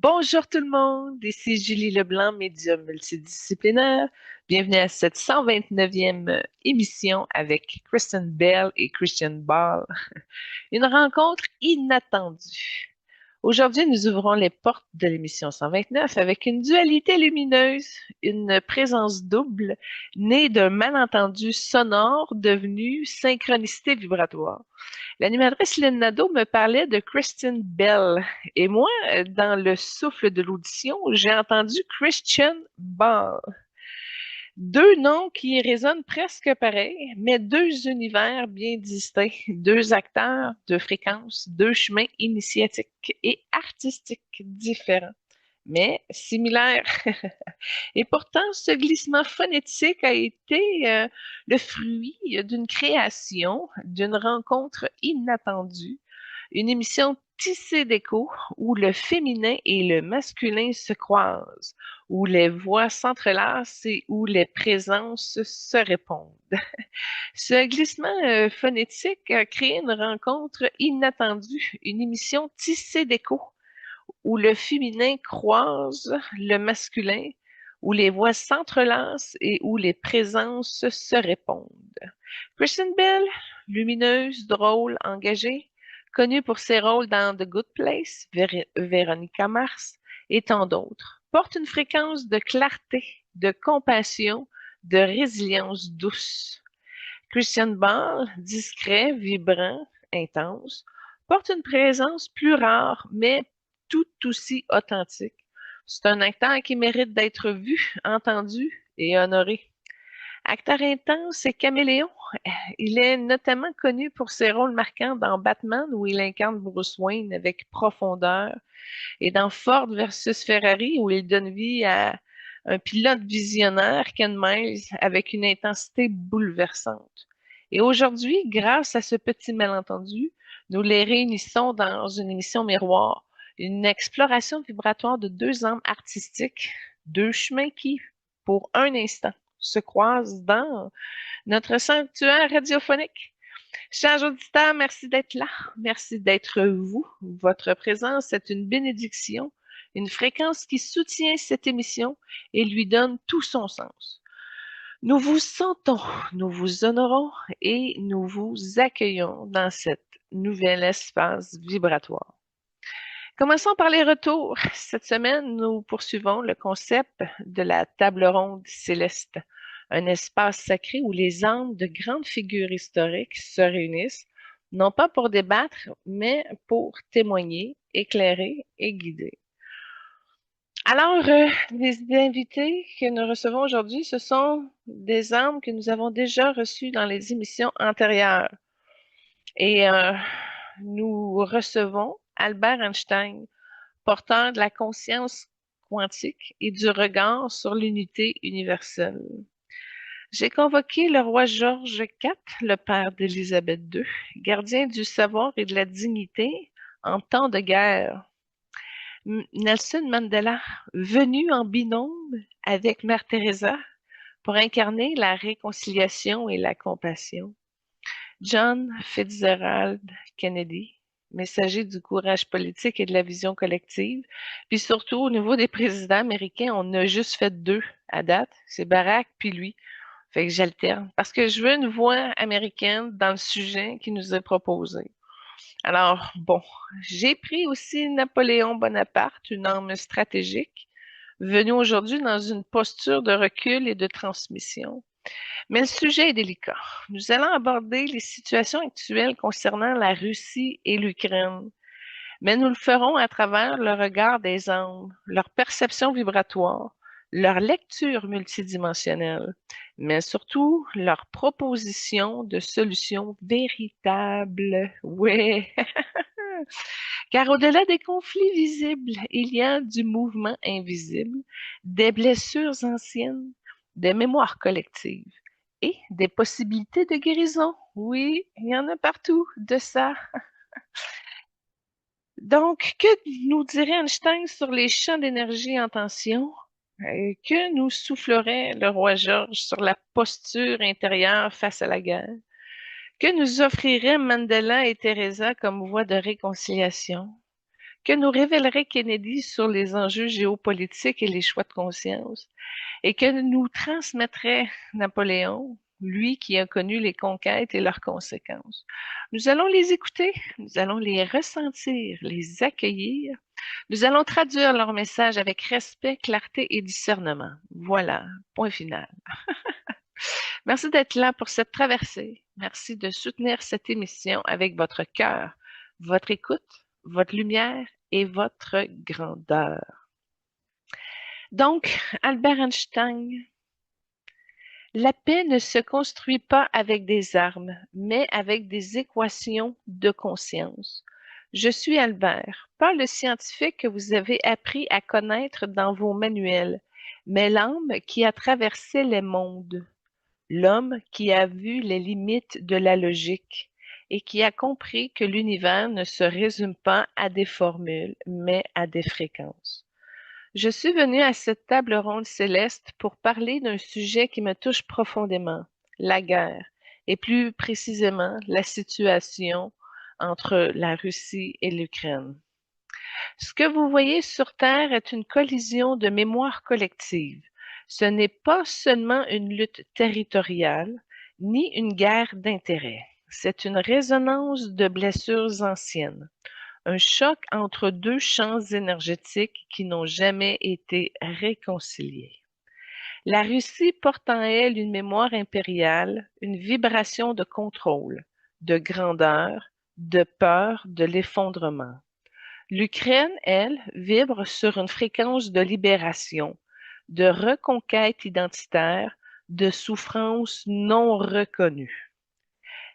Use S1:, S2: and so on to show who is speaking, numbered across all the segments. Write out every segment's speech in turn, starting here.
S1: Bonjour tout le monde, ici Julie Leblanc, médium multidisciplinaire. Bienvenue à cette 129e émission avec Kristen Bell et Christian Ball. Une rencontre inattendue. Aujourd'hui, nous ouvrons les portes de l'émission 129 avec une dualité lumineuse, une présence double, née d'un malentendu sonore devenu synchronicité vibratoire. L'animatrice Lynn Nadeau me parlait de Kristen Bell. Et moi, dans le souffle de l'audition, j'ai entendu Christian Ball. Deux noms qui résonnent presque pareil, mais deux univers bien distincts, deux acteurs, deux fréquences, deux chemins initiatiques et artistiques différents, mais similaires. Et pourtant, ce glissement phonétique a été le fruit d'une création, d'une rencontre inattendue, une émission tissée d'échos où le féminin et le masculin se croisent, où les voix s'entrelacent et où les présences se répondent. Ce glissement phonétique a créé une rencontre inattendue, une émission tissée d'échos où le féminin croise le masculin, où les voix s'entrelacent et où les présences se répondent. Kristen Bell, lumineuse, drôle, engagée, connue pour ses rôles dans The Good Place, Véronica Mars et tant d'autres, porte une fréquence de clarté, de compassion, de résilience douce. Christian Ball, discret, vibrant, intense, porte une présence plus rare, mais tout aussi authentique. C'est un acteur qui mérite d'être vu, entendu et honoré. Acteur intense et caméléon, il est notamment connu pour ses rôles marquants dans Batman, où il incarne Bruce Wayne avec profondeur, et dans Ford versus Ferrari, où il donne vie à un pilote visionnaire, Ken Miles, avec une intensité bouleversante. Et aujourd'hui, grâce à ce petit malentendu, nous les réunissons dans une émission miroir, une exploration vibratoire de deux âmes artistiques, deux chemins qui, pour un instant, se croisent dans notre sanctuaire radiophonique. Chers auditeurs, merci d'être là. Merci d'être vous. Votre présence est une bénédiction, une fréquence qui soutient cette émission et lui donne tout son sens. Nous vous sentons, nous vous honorons et nous vous accueillons dans cet nouvel espace vibratoire. Commençons par les retours. Cette semaine, nous poursuivons le concept de la table ronde céleste, un espace sacré où les âmes de grandes figures historiques se réunissent, non pas pour débattre, mais pour témoigner, éclairer et guider. Alors, les invités que nous recevons aujourd'hui, ce sont des âmes que nous avons déjà reçues dans les émissions antérieures. Et nous recevons Albert Einstein, porteur de la conscience quantique et du regard sur l'unité universelle. J'ai convoqué le roi George IV, le père d'Élisabeth II, gardien du savoir et de la dignité en temps de guerre. Nelson Mandela, venu en binôme avec Mère Teresa pour incarner la réconciliation et la compassion. John Fitzgerald Kennedy, messager du courage politique et de la vision collective. Puis surtout, au niveau des présidents américains, on a juste fait deux à date. C'est Barack puis lui. Fait que j'alterne. Parce que je veux une voix américaine dans le sujet qui nous est proposé. Alors, bon, j'ai pris aussi Napoléon Bonaparte, une arme stratégique, venu aujourd'hui dans une posture de recul et de transmission. Mais le sujet est délicat. Nous allons aborder les situations actuelles concernant la Russie et l'Ukraine, mais nous le ferons à travers le regard des âmes, leur perception vibratoire, leur lecture multidimensionnelle, mais surtout leur proposition de solutions véritables. Ouais. Car au-delà des conflits visibles, il y a du mouvement invisible, des blessures anciennes, des mémoires collectives et des possibilités de guérison. Oui, il y en a partout de ça. Donc, que nous dirait Einstein sur les champs d'énergie en tension? Que nous soufflerait le roi George sur la posture intérieure face à la guerre? Que nous offriraient Mandela et Teresa comme voie de réconciliation? Que nous révélerait Kennedy sur les enjeux géopolitiques et les choix de conscience? Et que nous transmettrait Napoléon, lui qui a connu les conquêtes et leurs conséquences? Nous allons les écouter, nous allons les ressentir, les accueillir. Nous allons traduire leur message avec respect, clarté et discernement. Voilà, point final. Merci d'être là pour cette traversée. Merci de soutenir cette émission avec votre cœur, votre écoute, votre lumière et votre grandeur. Donc, Albert Einstein, la paix ne se construit pas avec des armes, mais avec des équations de conscience. Je suis Albert, pas le scientifique que vous avez appris à connaître dans vos manuels, mais l'âme qui a traversé les mondes. L'homme qui a vu les limites de la logique et qui a compris que l'univers ne se résume pas à des formules, mais à des fréquences. Je suis venu à cette table ronde céleste pour parler d'un sujet qui me touche profondément, la guerre, et plus précisément la situation entre la Russie et l'Ukraine. Ce que vous voyez sur Terre est une collision de mémoire collective. Ce n'est pas seulement une lutte territoriale, ni une guerre d'intérêts. C'est une résonance de blessures anciennes, un choc entre deux champs énergétiques qui n'ont jamais été réconciliés. La Russie porte en elle une mémoire impériale, une vibration de contrôle, de grandeur, de peur de l'effondrement. L'Ukraine, elle, vibre sur une fréquence de libération, de reconquête identitaire, de souffrance non reconnue.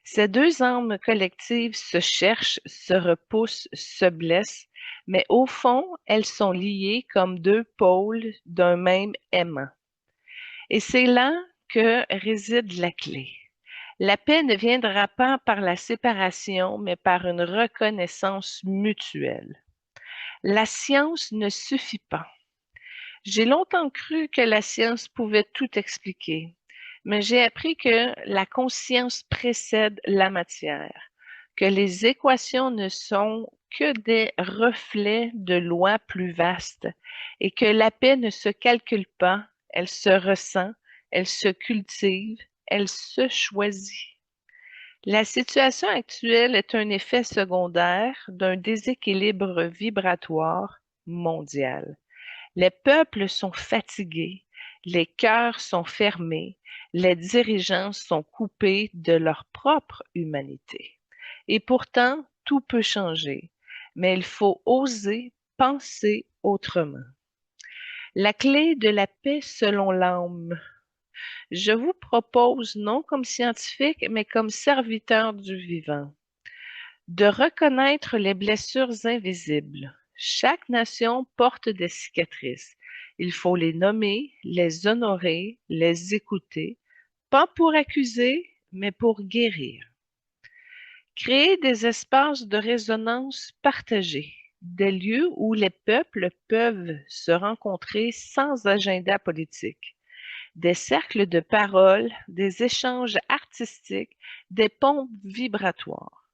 S1: Ces deux âmes collectives se cherchent, se repoussent, se blessent, mais au fond, elles sont liées comme deux pôles d'un même aimant. Et c'est là que réside la clé. La paix ne viendra pas par la séparation, mais par une reconnaissance mutuelle. La science ne suffit pas. J'ai longtemps cru que la science pouvait tout expliquer, mais j'ai appris que la conscience précède la matière, que les équations ne sont que des reflets de lois plus vastes et que la paix ne se calcule pas, elle se ressent, elle se cultive, elle se choisit. La situation actuelle est un effet secondaire d'un déséquilibre vibratoire mondial. Les peuples sont fatigués, les cœurs sont fermés, les dirigeants sont coupés de leur propre humanité. Et pourtant, tout peut changer, mais il faut oser penser autrement. La clé de la paix selon l'âme. Je vous propose, non comme scientifique, mais comme serviteur du vivant, de reconnaître les blessures invisibles. Chaque nation porte des cicatrices. Il faut les nommer, les honorer, les écouter, pas pour accuser, mais pour guérir. Créer des espaces de résonance partagés, des lieux où les peuples peuvent se rencontrer sans agenda politique, des cercles de parole, des échanges artistiques, des ponts vibratoires.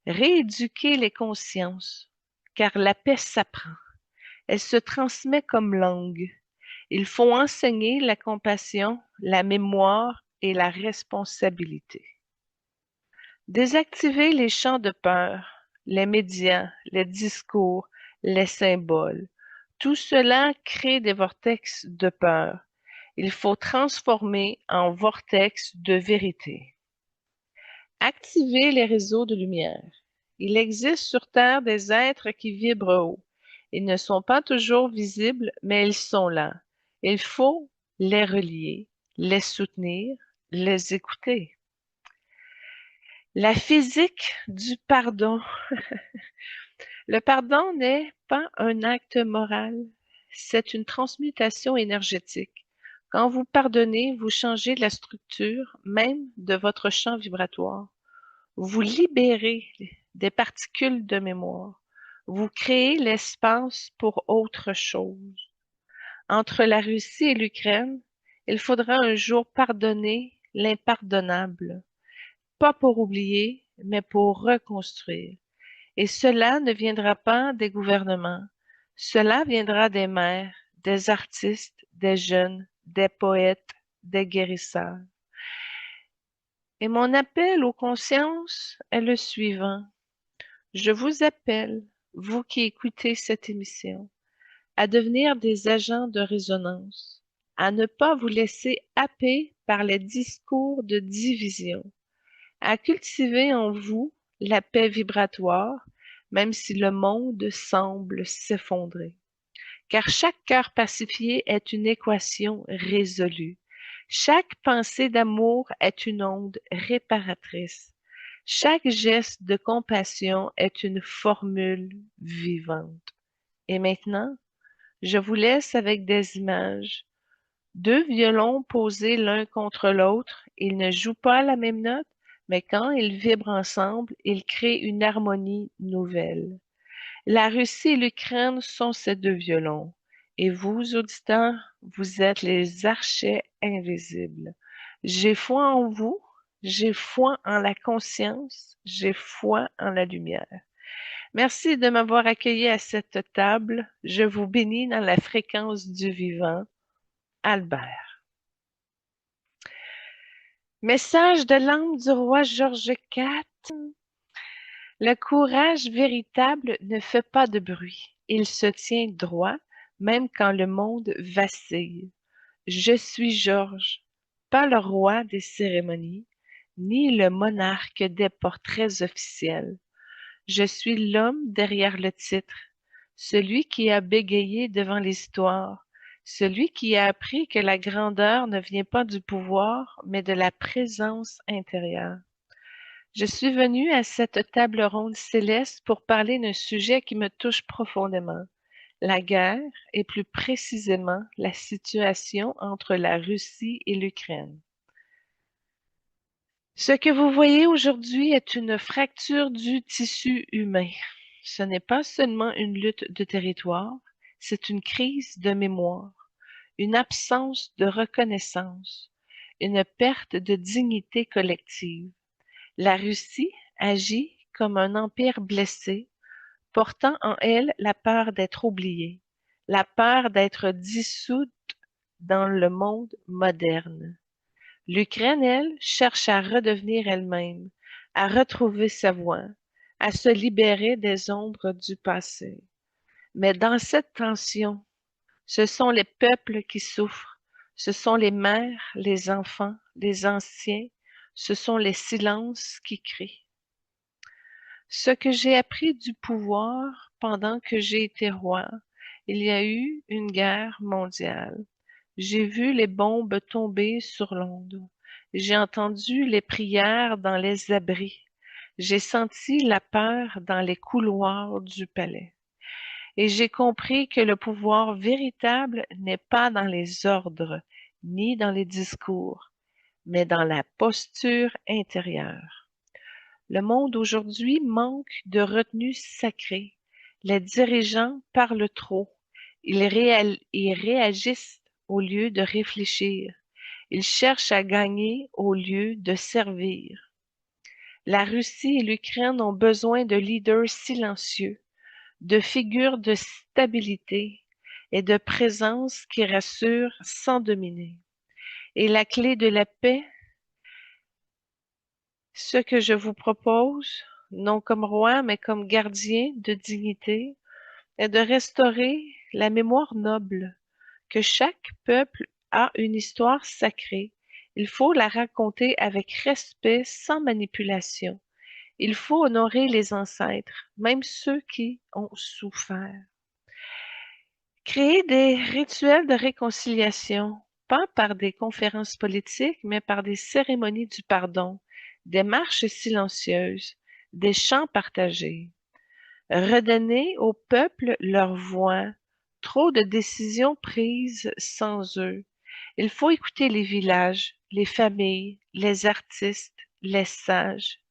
S1: Rééduquer les consciences, car la paix s'apprend. Elle se transmet comme langue. Il faut enseigner la compassion, la mémoire et la responsabilité. Désactiver les champs de peur, les médias, les discours, les symboles. Tout cela crée des vortex de peur. Il faut transformer en vortex de vérité. Activer les réseaux de lumière. Il existe sur Terre des êtres qui vibrent haut. Ils ne sont pas toujours visibles, mais ils sont là. Il faut les relier, les soutenir, les écouter. La physique du pardon. Le pardon n'est pas un acte moral, c'est une transmutation énergétique. Quand vous pardonnez, vous changez la structure même de votre champ vibratoire. Vous libérez des particules de mémoire. Vous créez l'espace pour autre chose. Entre la Russie et l'Ukraine, il faudra un jour pardonner l'impardonnable, pas pour oublier, mais pour reconstruire. Et cela ne viendra pas des gouvernements. Cela viendra des mères, des artistes, des jeunes, des poètes, des guérisseurs. Et mon appel aux consciences est le suivant. Je vous appelle, vous qui écoutez cette émission, à devenir des agents de résonance, à ne pas vous laisser happer par les discours de division, à cultiver en vous la paix vibratoire, même si le monde semble s'effondrer. Car chaque cœur pacifié est une équation résolue. Chaque pensée d'amour est une onde réparatrice. Chaque geste de compassion est une formule vivante. Et maintenant, je vous laisse avec des images. Deux violons posés l'un contre l'autre, ils ne jouent pas la même note, mais quand ils vibrent ensemble, ils créent une harmonie nouvelle. La Russie et l'Ukraine sont ces deux violons. Et vous, auditeurs, vous êtes les archets invisibles. J'ai foi en vous, j'ai foi en la conscience, j'ai foi en la lumière. Merci de m'avoir accueilli à cette table. Je vous bénis dans la fréquence du vivant. Albert. Message de l'âme du roi Georges IV. Le courage véritable ne fait pas de bruit. Il se tient droit, même quand le monde vacille. Je suis Georges, pas le roi des cérémonies, ni le monarque des portraits officiels. Je suis l'homme derrière le titre, celui qui a bégayé devant l'histoire, celui qui a appris que la grandeur ne vient pas du pouvoir, mais de la présence intérieure. Je suis venu à cette table ronde céleste pour parler d'un sujet qui me touche profondément, la guerre et plus précisément la situation entre la Russie et l'Ukraine. Ce que vous voyez aujourd'hui est une fracture du tissu humain. Ce n'est pas seulement une lutte de territoire, c'est une crise de mémoire, une absence de reconnaissance, une perte de dignité collective. La Russie agit comme un empire blessé, portant en elle la peur d'être oubliée, la peur d'être dissoute dans le monde moderne. L'Ukraine, elle, cherche à redevenir elle-même, à retrouver sa voix, à se libérer des ombres du passé. Mais dans cette tension, ce sont les peuples qui souffrent, ce sont les mères, les enfants, les anciens, ce sont les silences qui crient. Ce que j'ai appris du pouvoir pendant que j'ai été roi, il y a eu une guerre mondiale. J'ai vu les bombes tomber sur Londres. J'ai entendu les prières dans les abris. J'ai senti la peur dans les couloirs du palais. Et j'ai compris que le pouvoir véritable n'est pas dans les ordres, ni dans les discours, mais dans la posture intérieure. Le monde aujourd'hui manque de retenue sacrée. Les dirigeants parlent trop. Ils réagissent au lieu de réfléchir. Ils cherchent à gagner au lieu de servir. La Russie et l'Ukraine ont besoin de leaders silencieux, de figures de stabilité et de présence qui rassurent sans dominer. Et la clé de la paix, ce que je vous propose, non comme roi, mais comme gardien de dignité, est de restaurer la mémoire noble, que chaque peuple a une histoire sacrée. Il faut la raconter avec respect, sans manipulation. Il faut honorer les ancêtres, même ceux qui ont souffert. Créer des rituels de réconciliation, pas par des conférences politiques, mais par des cérémonies du pardon, des marches silencieuses, des chants partagés. Redonner au peuple leur voix. Trop de décisions prises sans eux. Il faut écouter les villages, les familles, les artistes, les sages.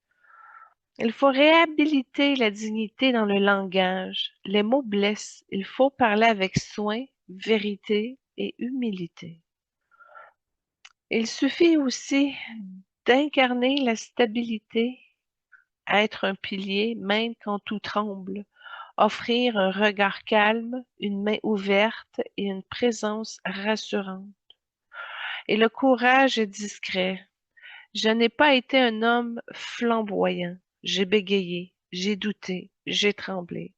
S1: Il faut réhabiliter la dignité dans le langage. Les mots blessent. Il faut parler avec soin, vérité et humilité. Il suffit aussi d'incarner la stabilité être un pilier même quand tout tremble, offrir un regard calme, une main ouverte et une présence rassurante. Et le courage est discret. Je n'ai pas été un homme flamboyant. J'ai bégayé, j'ai douté, j'ai tremblé.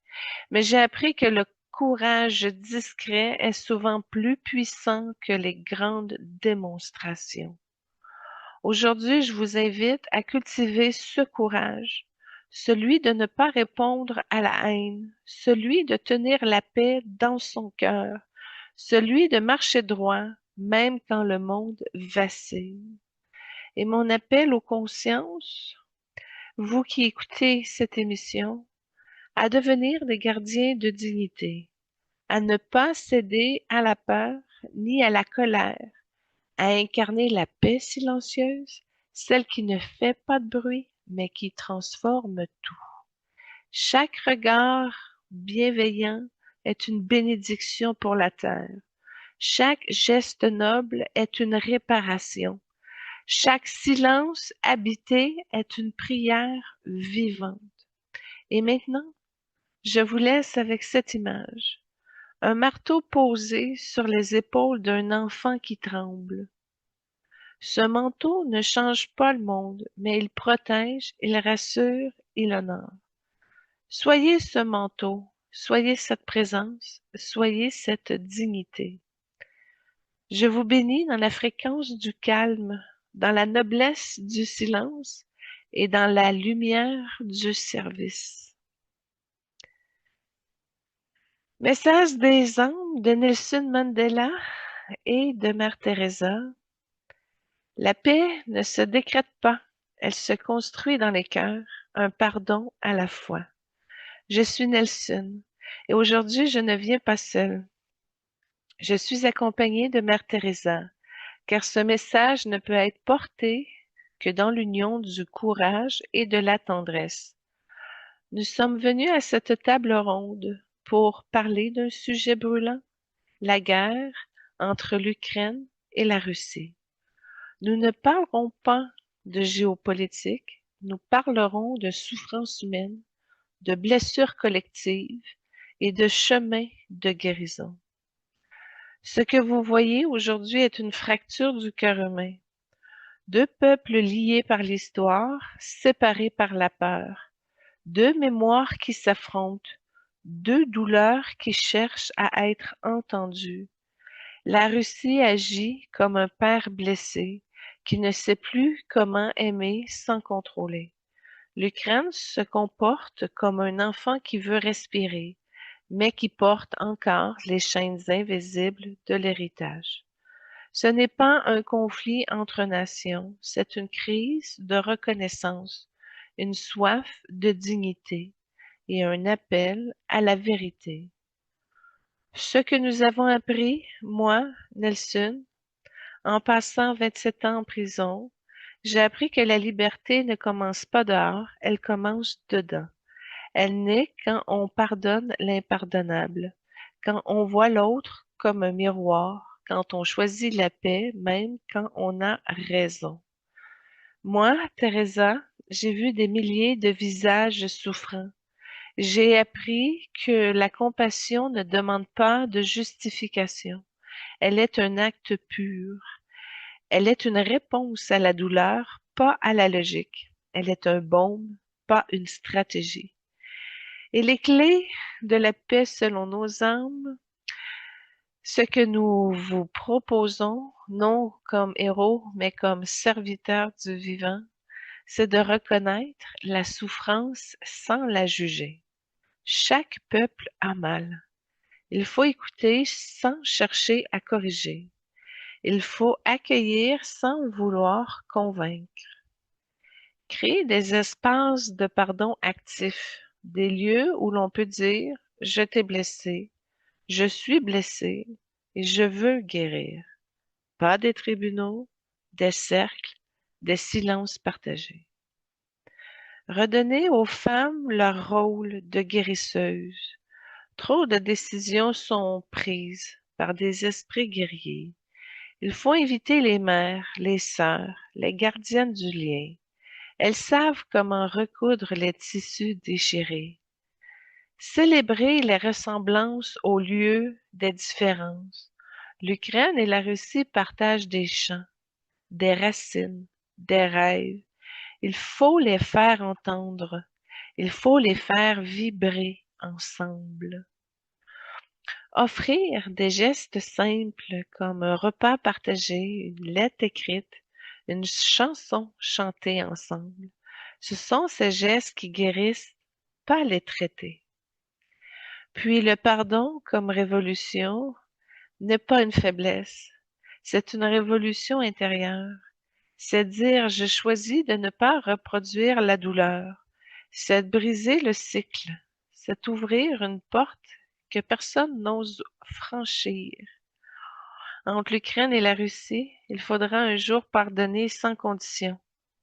S1: Mais j'ai appris que le courage discret est souvent plus puissant que les grandes démonstrations. Aujourd'hui, je vous invite à cultiver ce courage, celui de ne pas répondre à la haine, celui de tenir la paix dans son cœur, celui de marcher droit, même quand le monde vacille. Et mon appel aux consciences, vous qui écoutez cette émission, à devenir des gardiens de dignité, à ne pas céder à la peur ni à la colère, à incarner la paix silencieuse, celle qui ne fait pas de bruit, mais qui transforme tout. Chaque regard bienveillant est une bénédiction pour la terre. Chaque geste noble est une réparation. Chaque silence habité est une prière vivante. Et maintenant, je vous laisse avec cette image. Un marteau posé sur les épaules d'un enfant qui tremble. Ce manteau ne change pas le monde, mais il protège, il rassure, il honore. Soyez ce manteau, soyez cette présence, soyez cette dignité. Je vous bénis dans la fréquence du calme, dans la noblesse du silence et dans la lumière du service. Message des âmes de Nelson Mandela et de Mère Teresa. La paix ne se décrète pas, elle se construit dans les cœurs, un pardon à la fois. Je suis Nelson et aujourd'hui je ne viens pas seule. Je suis accompagnée de Mère Teresa, car ce message ne peut être porté que dans l'union du courage et de la tendresse. Nous sommes venus à cette table ronde pour parler d'un sujet brûlant, la guerre entre l'Ukraine et la Russie. Nous ne parlerons pas de géopolitique, nous parlerons de souffrance humaine, de blessures collectives et de chemins de guérison. Ce que vous voyez aujourd'hui est une fracture du cœur humain. Deux peuples liés par l'histoire, séparés par la peur. Deux mémoires qui s'affrontent. Deux douleurs qui cherchent à être entendues. La Russie agit comme un père blessé qui ne sait plus comment aimer sans contrôler. L'Ukraine se comporte comme un enfant qui veut respirer, mais qui porte encore les chaînes invisibles de l'héritage. Ce n'est pas un conflit entre nations, c'est une crise de reconnaissance, une soif de dignité et un appel à la vérité. Ce que nous avons appris, moi, Nelson, en passant 27 ans en prison, j'ai appris que la liberté ne commence pas dehors, elle commence dedans. Elle naît quand on pardonne l'impardonnable, quand on voit l'autre comme un miroir, quand on choisit la paix, même quand on a raison. Moi, Teresa, j'ai vu des milliers de visages souffrants. J'ai appris que la compassion ne demande pas de justification. Elle est un acte pur. Elle est une réponse à la douleur, pas à la logique. Elle est un baume, pas une stratégie. Et les clés de la paix selon nos âmes, ce que nous vous proposons, non comme héros, mais comme serviteurs du vivant, c'est de reconnaître la souffrance sans la juger. Chaque peuple a mal. Il faut écouter sans chercher à corriger. Il faut accueillir sans vouloir convaincre. Créer des espaces de pardon actifs, des lieux où l'on peut dire « je t'ai blessé »,« je suis blessé » et « je veux guérir ». Pas des tribunaux, des cercles, des silences partagés. Redonner aux femmes leur rôle de guérisseuses. Trop de décisions sont prises par des esprits guerriers. Il faut inviter les mères, les sœurs, les gardiennes du lien. Elles savent comment recoudre les tissus déchirés. Célébrer les ressemblances au lieu des différences. L'Ukraine et la Russie partagent des champs, des racines, des rêves. Il faut les faire entendre. Il faut les faire vibrer ensemble. Offrir des gestes simples comme un repas partagé, une lettre écrite, une chanson chantée ensemble. Ce sont ces gestes qui guérissent, pas les traités. Puis le pardon comme révolution n'est pas une faiblesse, c'est une révolution intérieure. C'est dire je choisis de ne pas reproduire la douleur. C'est briser le cycle. C'est ouvrir une porte que personne n'ose franchir. Entre l'Ukraine et la Russie, il faudra un jour pardonner sans condition,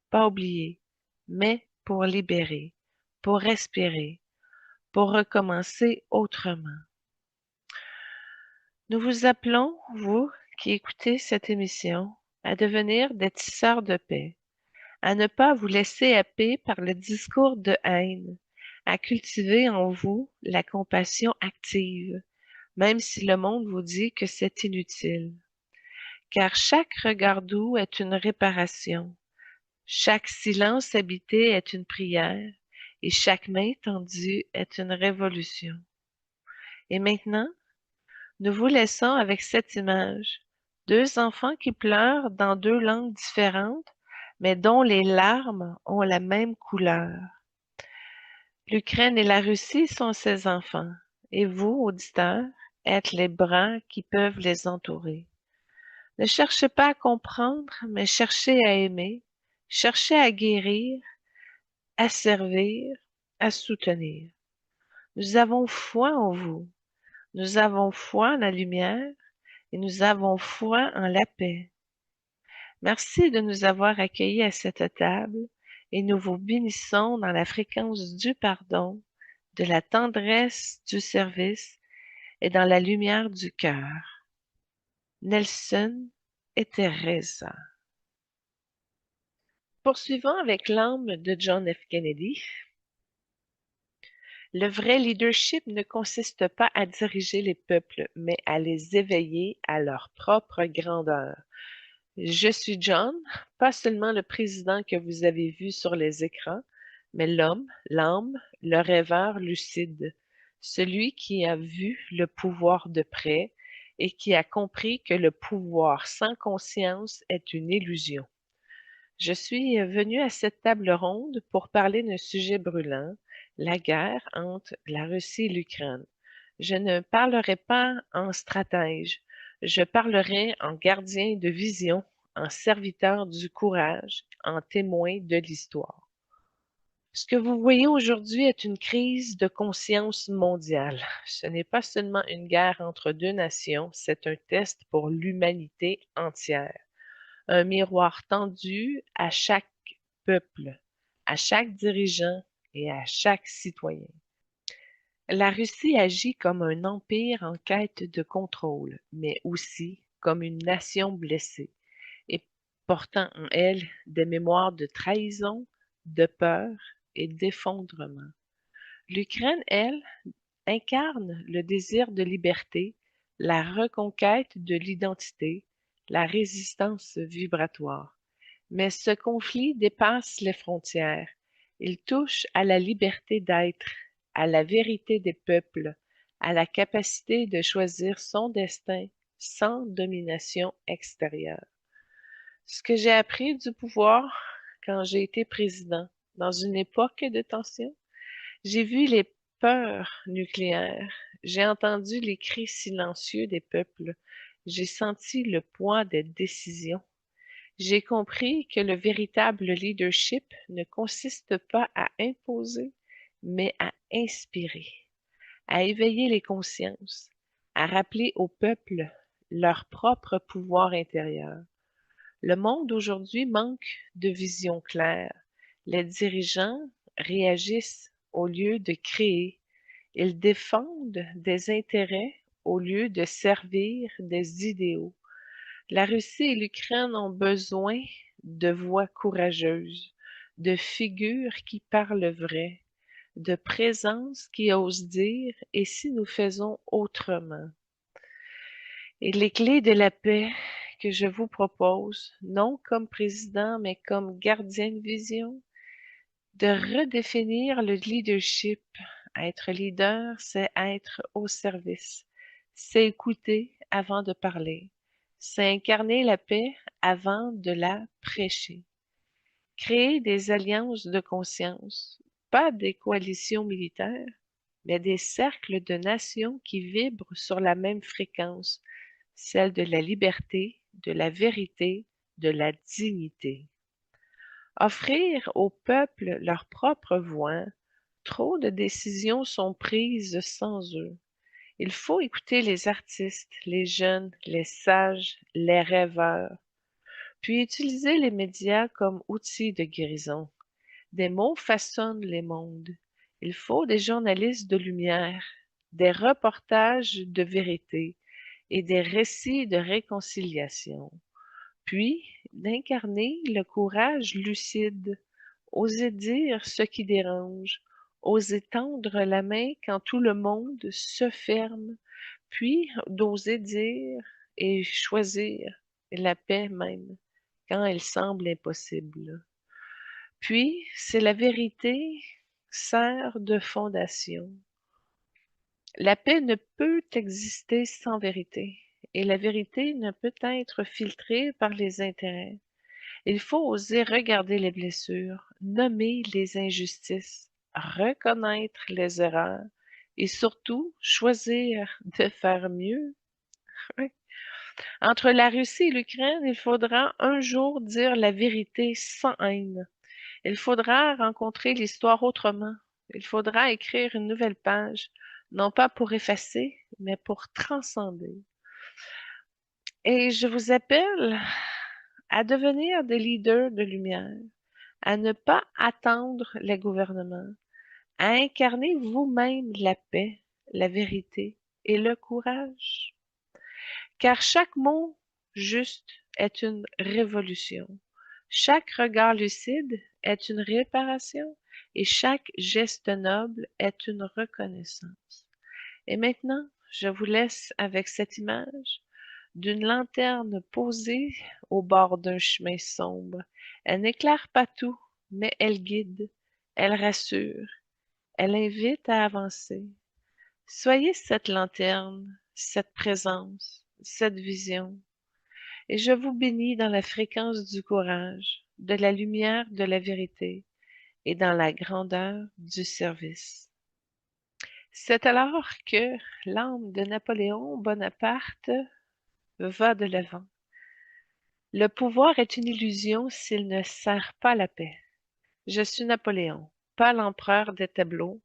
S1: pas oublier, mais pour libérer, pour respirer, pour recommencer autrement. Nous vous appelons, vous qui écoutez cette émission, à devenir des tisseurs de paix, à ne pas vous laisser happer par le discours de haine, à cultiver en vous la compassion active, même si le monde vous dit que c'est inutile. Car chaque regard doux est une réparation, chaque silence habité est une prière, et chaque main tendue est une révolution. Et maintenant, nous vous laissons avec cette image. Deux enfants qui pleurent dans deux langues différentes, mais dont les larmes ont la même couleur. L'Ukraine et la Russie sont ces enfants, et vous, auditeurs, êtes les bras qui peuvent les entourer. Ne cherchez pas à comprendre, mais cherchez à aimer, cherchez à guérir, à servir, à soutenir. Nous avons foi en vous, nous avons foi en la lumière, et nous avons foi en la paix. Merci de nous avoir accueillis à cette table et nous vous bénissons dans la fréquence du pardon, de la tendresse du service et dans la lumière du cœur. Nelson et Teresa. Poursuivons avec l'âme de John F. Kennedy. Le vrai leadership ne consiste pas à diriger les peuples, mais à les éveiller à leur propre grandeur. Je suis John, pas seulement le président que vous avez vu sur les écrans, mais l'homme, l'âme, le rêveur lucide, celui qui a vu le pouvoir de près et qui a compris que le pouvoir sans conscience est une illusion. Je suis venu à cette table ronde pour parler d'un sujet brûlant, la guerre entre la Russie et l'Ukraine. Je ne parlerai pas en stratège, je parlerai en gardien de vision, en serviteur du courage, en témoin de l'histoire. Ce que vous voyez aujourd'hui est une crise de conscience mondiale. Ce n'est pas seulement une guerre entre deux nations, c'est un test pour l'humanité entière. Un miroir tendu à chaque peuple, à chaque dirigeant et à chaque citoyen. La Russie agit comme un empire en quête de contrôle, mais aussi comme une nation blessée et portant en elle des mémoires de trahison, de peur et d'effondrement. L'Ukraine, elle, incarne le désir de liberté, la reconquête de l'identité, la résistance vibratoire. Mais ce conflit dépasse les frontières. Il touche à la liberté d'être, à la vérité des peuples, à la capacité de choisir son destin sans domination extérieure. Ce que j'ai appris du pouvoir quand j'ai été président, dans une époque de tension, j'ai vu les peurs nucléaires, j'ai entendu les cris silencieux des peuples, j'ai senti le poids des décisions. J'ai compris que le véritable leadership ne consiste pas à imposer, mais à inspirer, à éveiller les consciences, à rappeler au peuple leur propre pouvoir intérieur. Le monde aujourd'hui manque de vision claire. Les dirigeants réagissent au lieu de créer. Ils défendent des intérêts au lieu de servir des idéaux. La Russie et l'Ukraine ont besoin de voix courageuses, de figures qui parlent vrai, de présence qui ose dire et si nous faisons autrement. Et les clés de la paix que je vous propose, non comme président, mais comme gardien de vision, de redéfinir le leadership. Être leader, c'est être au service. C'est écouter avant de parler. C'est incarner la paix avant de la prêcher. Créer des alliances de conscience, pas des coalitions militaires, mais des cercles de nations qui vibrent sur la même fréquence, celle de la liberté, de la vérité, de la dignité. Offrir au peuple leur propre voix, trop de décisions sont prises sans eux. Il faut écouter les artistes, les jeunes, les sages, les rêveurs, puis utiliser les médias comme outils de guérison. Des mots façonnent les mondes. Il faut des journalistes de lumière, des reportages de vérité et des récits de réconciliation. Puis, d'incarner le courage lucide, oser dire ce qui dérange, oser tendre la main quand tout le monde se ferme, puis d'oser dire et choisir la paix même quand elle semble impossible. Puis, c'est la vérité sert de fondation. La paix ne peut exister sans vérité, et la vérité ne peut être filtrée par les intérêts. Il faut oser regarder les blessures, nommer les injustices, reconnaître les erreurs et surtout choisir de faire mieux. Oui. Entre la Russie et l'Ukraine, il faudra un jour dire la vérité sans haine. Il faudra rencontrer l'histoire autrement. Il faudra écrire une nouvelle page, non pas pour effacer, mais pour transcender. Et je vous appelle à devenir des leaders de lumière, à ne pas attendre les gouvernements, à incarner vous-même la paix, la vérité et le courage. Car chaque mot juste est une révolution. Chaque regard lucide est une réparation et chaque geste noble est une reconnaissance. Et maintenant, je vous laisse avec cette image d'une lanterne posée au bord d'un chemin sombre. Elle n'éclaire pas tout, mais elle guide, elle rassure, elle invite à avancer. Soyez cette lanterne, cette présence, cette vision. Et je vous bénis dans la fréquence du courage, de la lumière de la vérité et dans la grandeur du service. C'est alors que l'âme de Napoléon Bonaparte va de l'avant. Le pouvoir est une illusion s'il ne sert pas la paix. Je suis Napoléon, pas l'empereur des tableaux,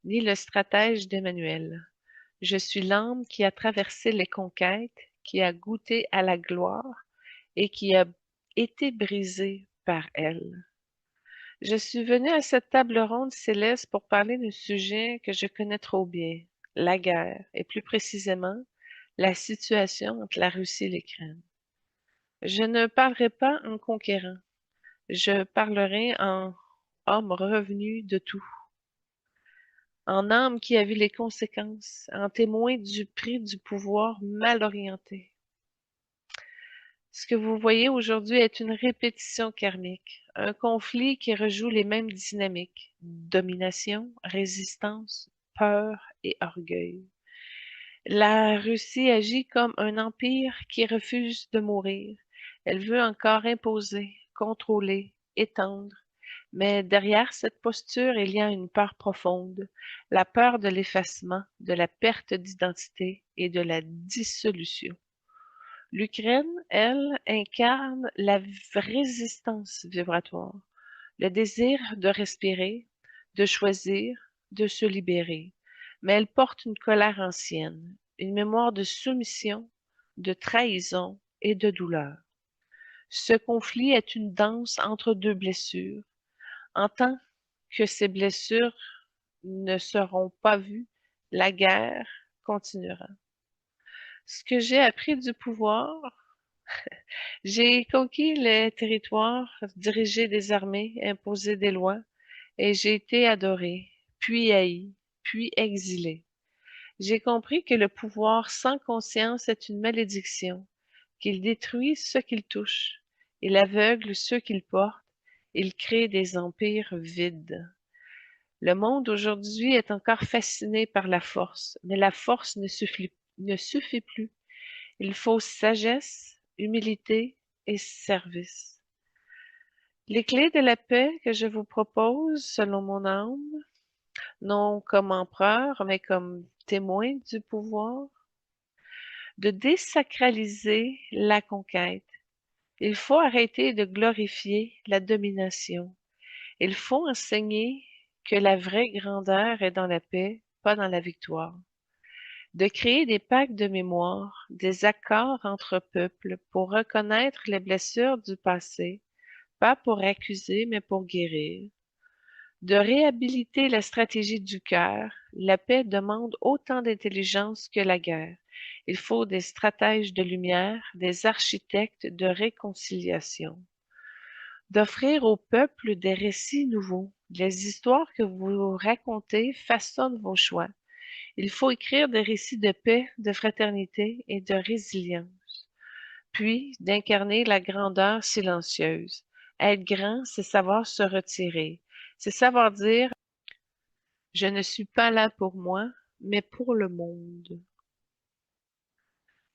S1: ni le stratège d'Emmanuel. Je suis l'âme qui a traversé les conquêtes, qui a goûté à la gloire et qui a été brisée par elle. Je suis venue à cette table ronde céleste pour parler d'un sujet que je connais trop bien, la guerre, et plus précisément, la situation entre la Russie et l'Ukraine. Je ne parlerai pas en conquérant, je parlerai en homme revenu de tout, en âme qui a vu les conséquences, en témoin du prix du pouvoir mal orienté. Ce que vous voyez aujourd'hui est une répétition karmique, un conflit qui rejoue les mêmes dynamiques, domination, résistance, peur et orgueil. La Russie agit comme un empire qui refuse de mourir. Elle veut encore imposer, contrôler, étendre. Mais derrière cette posture, il y a une peur profonde, la peur de l'effacement, de la perte d'identité et de la dissolution. L'Ukraine, elle, incarne la résistance vibratoire, le désir de respirer, de choisir, de se libérer. Mais elle porte une colère ancienne, une mémoire de soumission, de trahison et de douleur. Ce conflit est une danse entre deux blessures. En tant que ces blessures ne seront pas vues, la guerre continuera. Ce que j'ai appris du pouvoir, J'ai conquis le territoire, dirigé des armées, imposé des lois, et j'ai été adoré, puis haï, puis exilé. J'ai compris que le pouvoir sans conscience est une malédiction, qu'il détruit ceux qu'il touche, il aveugle ceux qu'il porte, il crée des empires vides. Le monde aujourd'hui est encore fasciné par la force, mais la force ne suffit plus. Il faut sagesse, humilité et service. Les clés de la paix que je vous propose, selon mon âme, non comme empereur, mais comme témoin du pouvoir, de désacraliser la conquête. Il faut arrêter de glorifier la domination. Il faut enseigner que la vraie grandeur est dans la paix, pas dans la victoire. De créer des pactes de mémoire, des accords entre peuples pour reconnaître les blessures du passé, pas pour accuser, mais pour guérir. De réhabiliter la stratégie du cœur, la paix demande autant d'intelligence que la guerre. Il faut des stratèges de lumière, des architectes de réconciliation. D'offrir au peuple des récits nouveaux. Les histoires que vous racontez façonnent vos choix. Il faut écrire des récits de paix, de fraternité et de résilience. Puis d'incarner la grandeur silencieuse. Être grand, c'est savoir se retirer. C'est savoir dire je ne suis pas là pour moi, mais pour le monde.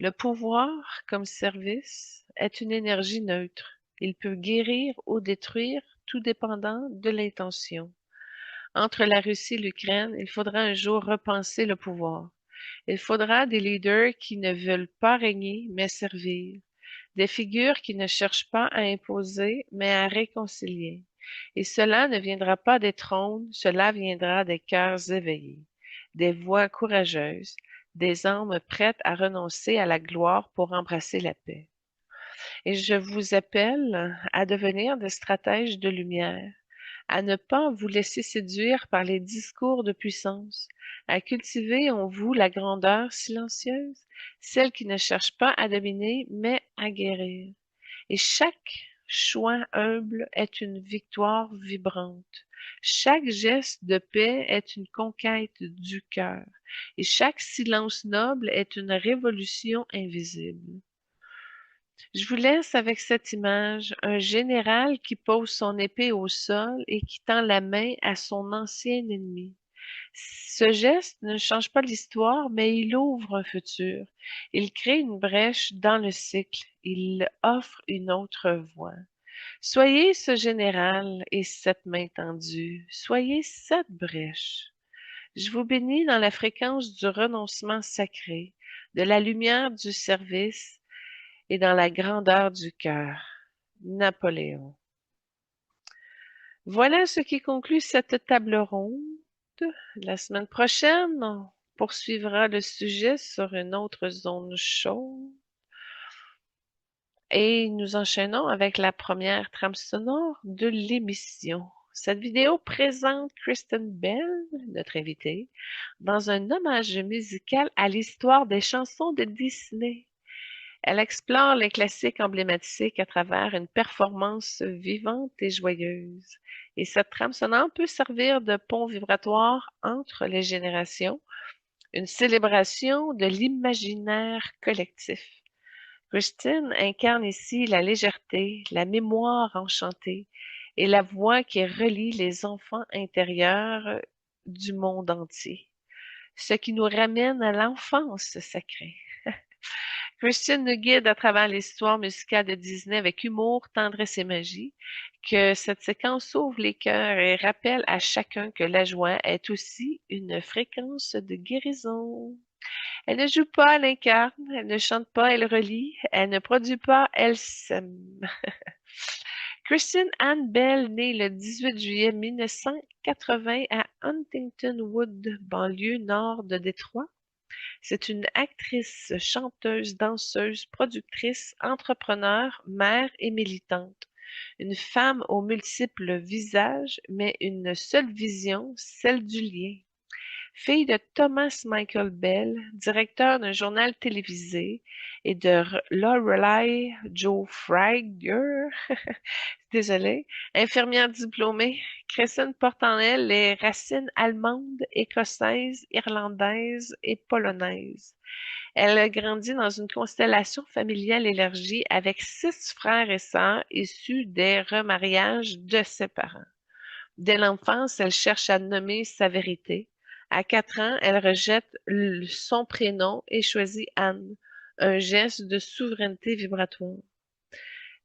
S1: Le pouvoir, comme service, est une énergie neutre. Il peut guérir ou détruire, tout dépendant de l'intention. Entre la Russie et l'Ukraine, il faudra un jour repenser le pouvoir. Il faudra des leaders qui ne veulent pas régner, mais servir. Des figures qui ne cherchent pas à imposer, mais à réconcilier. Et cela ne viendra pas des trônes, cela viendra des cœurs éveillés, des voix courageuses, des âmes prêtes à renoncer à la gloire pour embrasser la paix. Et je vous appelle à devenir des stratèges de lumière, à ne pas vous laisser séduire par les discours de puissance, à cultiver en vous la grandeur silencieuse, celle qui ne cherche pas à dominer, mais à guérir. Et chaque choix humble est une victoire vibrante. Chaque geste de paix est une conquête du cœur. Et chaque silence noble est une révolution invisible. Je vous laisse avec cette image, un général qui pose son épée au sol et qui tend la main à son ancien ennemi. Ce geste ne change pas l'histoire, mais il ouvre un futur. Il crée une brèche dans le cycle. Il offre une autre voie. Soyez ce général et cette main tendue. Soyez cette brèche. Je vous bénis dans la fréquence du renoncement sacré, de la lumière du service et dans la grandeur du cœur. Napoléon. Voilà ce qui conclut cette table ronde. La semaine prochaine, on poursuivra le sujet sur une autre zone chaude. Et nous enchaînons avec la première trame sonore de l'émission. Cette vidéo présente Kristen Bell, notre invitée, dans un hommage musical à l'histoire des chansons de Disney. Elle explore les classiques emblématiques à travers une performance vivante et joyeuse. Et cette trame sonore peut servir de pont vibratoire entre les générations, une célébration de l'imaginaire collectif. Christine incarne ici la légèreté, la mémoire enchantée et la voix qui relie les enfants intérieurs du monde entier, ce qui nous ramène à l'enfance sacrée. Christine nous guide à travers l'histoire musicale de Disney avec humour, tendresse et magie, que cette séquence ouvre les cœurs et rappelle à chacun que la joie est aussi une fréquence de guérison. Elle ne joue pas, elle incarne, elle ne chante pas, elle relie, elle ne produit pas, elle sème. Christine Anne Bell, née le 18 juillet 1980 à Huntington Wood, banlieue nord de Détroit. C'est une actrice, chanteuse, danseuse, productrice, entrepreneure, mère et militante. Une femme aux multiples visages, mais une seule vision, celle du lien. Fille de Thomas Michael Bell, directeur d'un journal télévisé, et de Lorelei Jo Fryer, désolée, infirmière diplômée, Kristen porte en elle les racines allemandes, écossaises, irlandaises et polonaises. Elle a grandi dans une constellation familiale élargie avec 6 frères et sœurs issus des remariages de ses parents. Dès l'enfance, elle cherche à nommer sa vérité. À 4 ans, elle rejette son prénom et choisit Anne, un geste de souveraineté vibratoire.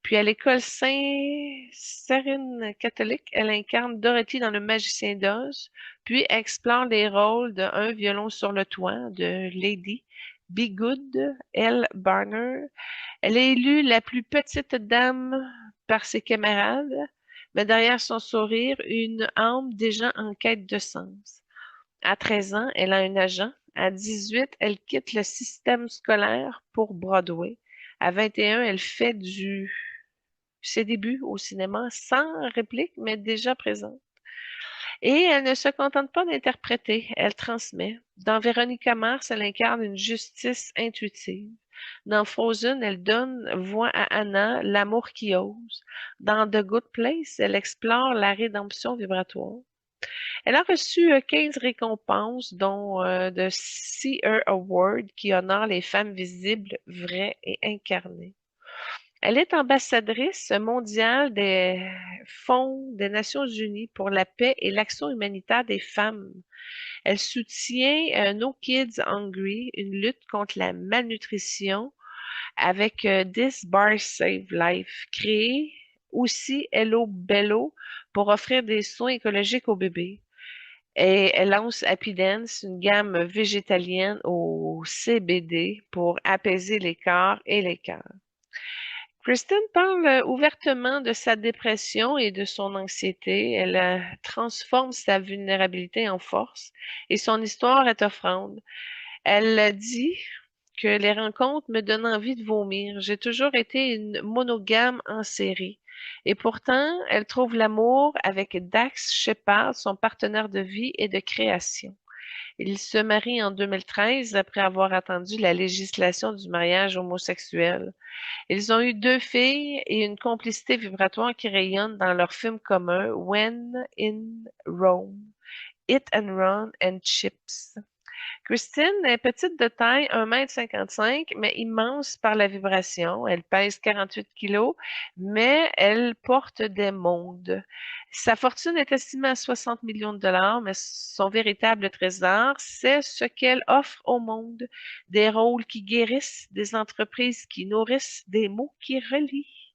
S1: Puis à l'école Saint-Cérine catholique, elle incarne Dorothy dans Le Magicien d'Oz, puis explore les rôles de Un violon sur le toit de Lady Be Good, L. Barner. Elle est élue la plus petite dame par ses camarades, mais derrière son sourire, une âme déjà en quête de sens. À 13 ans, elle a un agent. À 18, elle quitte le système scolaire pour Broadway. À 21, elle fait ses débuts au cinéma sans réplique, mais déjà présente. Et elle ne se contente pas d'interpréter, elle transmet. Dans Véronica Mars, elle incarne une justice intuitive. Dans Frozen, elle donne voix à Anna, l'amour qui ose. Dans The Good Place, elle explore la rédemption vibratoire. Elle a reçu 15 récompenses, dont le Seer Award, qui honore les femmes visibles, vraies et incarnées. Elle est ambassadrice mondiale des Fonds des Nations Unies pour la paix et l'action humanitaire des femmes. Elle soutient No Kids Hungry, une lutte contre la malnutrition avec This Bar Save Life, créé aussi Hello Bello pour offrir des soins écologiques aux bébés. Et elle lance Happy Dance, une gamme végétalienne au CBD pour apaiser les corps et les cœurs. Kristen parle ouvertement de sa dépression et de son anxiété. Elle transforme sa vulnérabilité en force et son histoire est offrande. Elle dit que les rencontres me donnent envie de vomir. J'ai toujours été une monogame en série. Et pourtant, elle trouve l'amour avec Dax Shepard, son partenaire de vie et de création. Ils se marient en 2013 après avoir attendu la législation du mariage homosexuel. Ils ont eu 2 filles et une complicité vibratoire qui rayonne dans leur film commun When in Rome, Hit and Run and Chips. Christine est petite de taille, 1,55 m, mais immense par la vibration. Elle pèse 48 kilos, mais elle porte des mondes. Sa fortune est estimée à 60 millions de dollars, mais son véritable trésor, c'est ce qu'elle offre au monde. Des rôles qui guérissent, des entreprises qui nourrissent, des mots qui relient.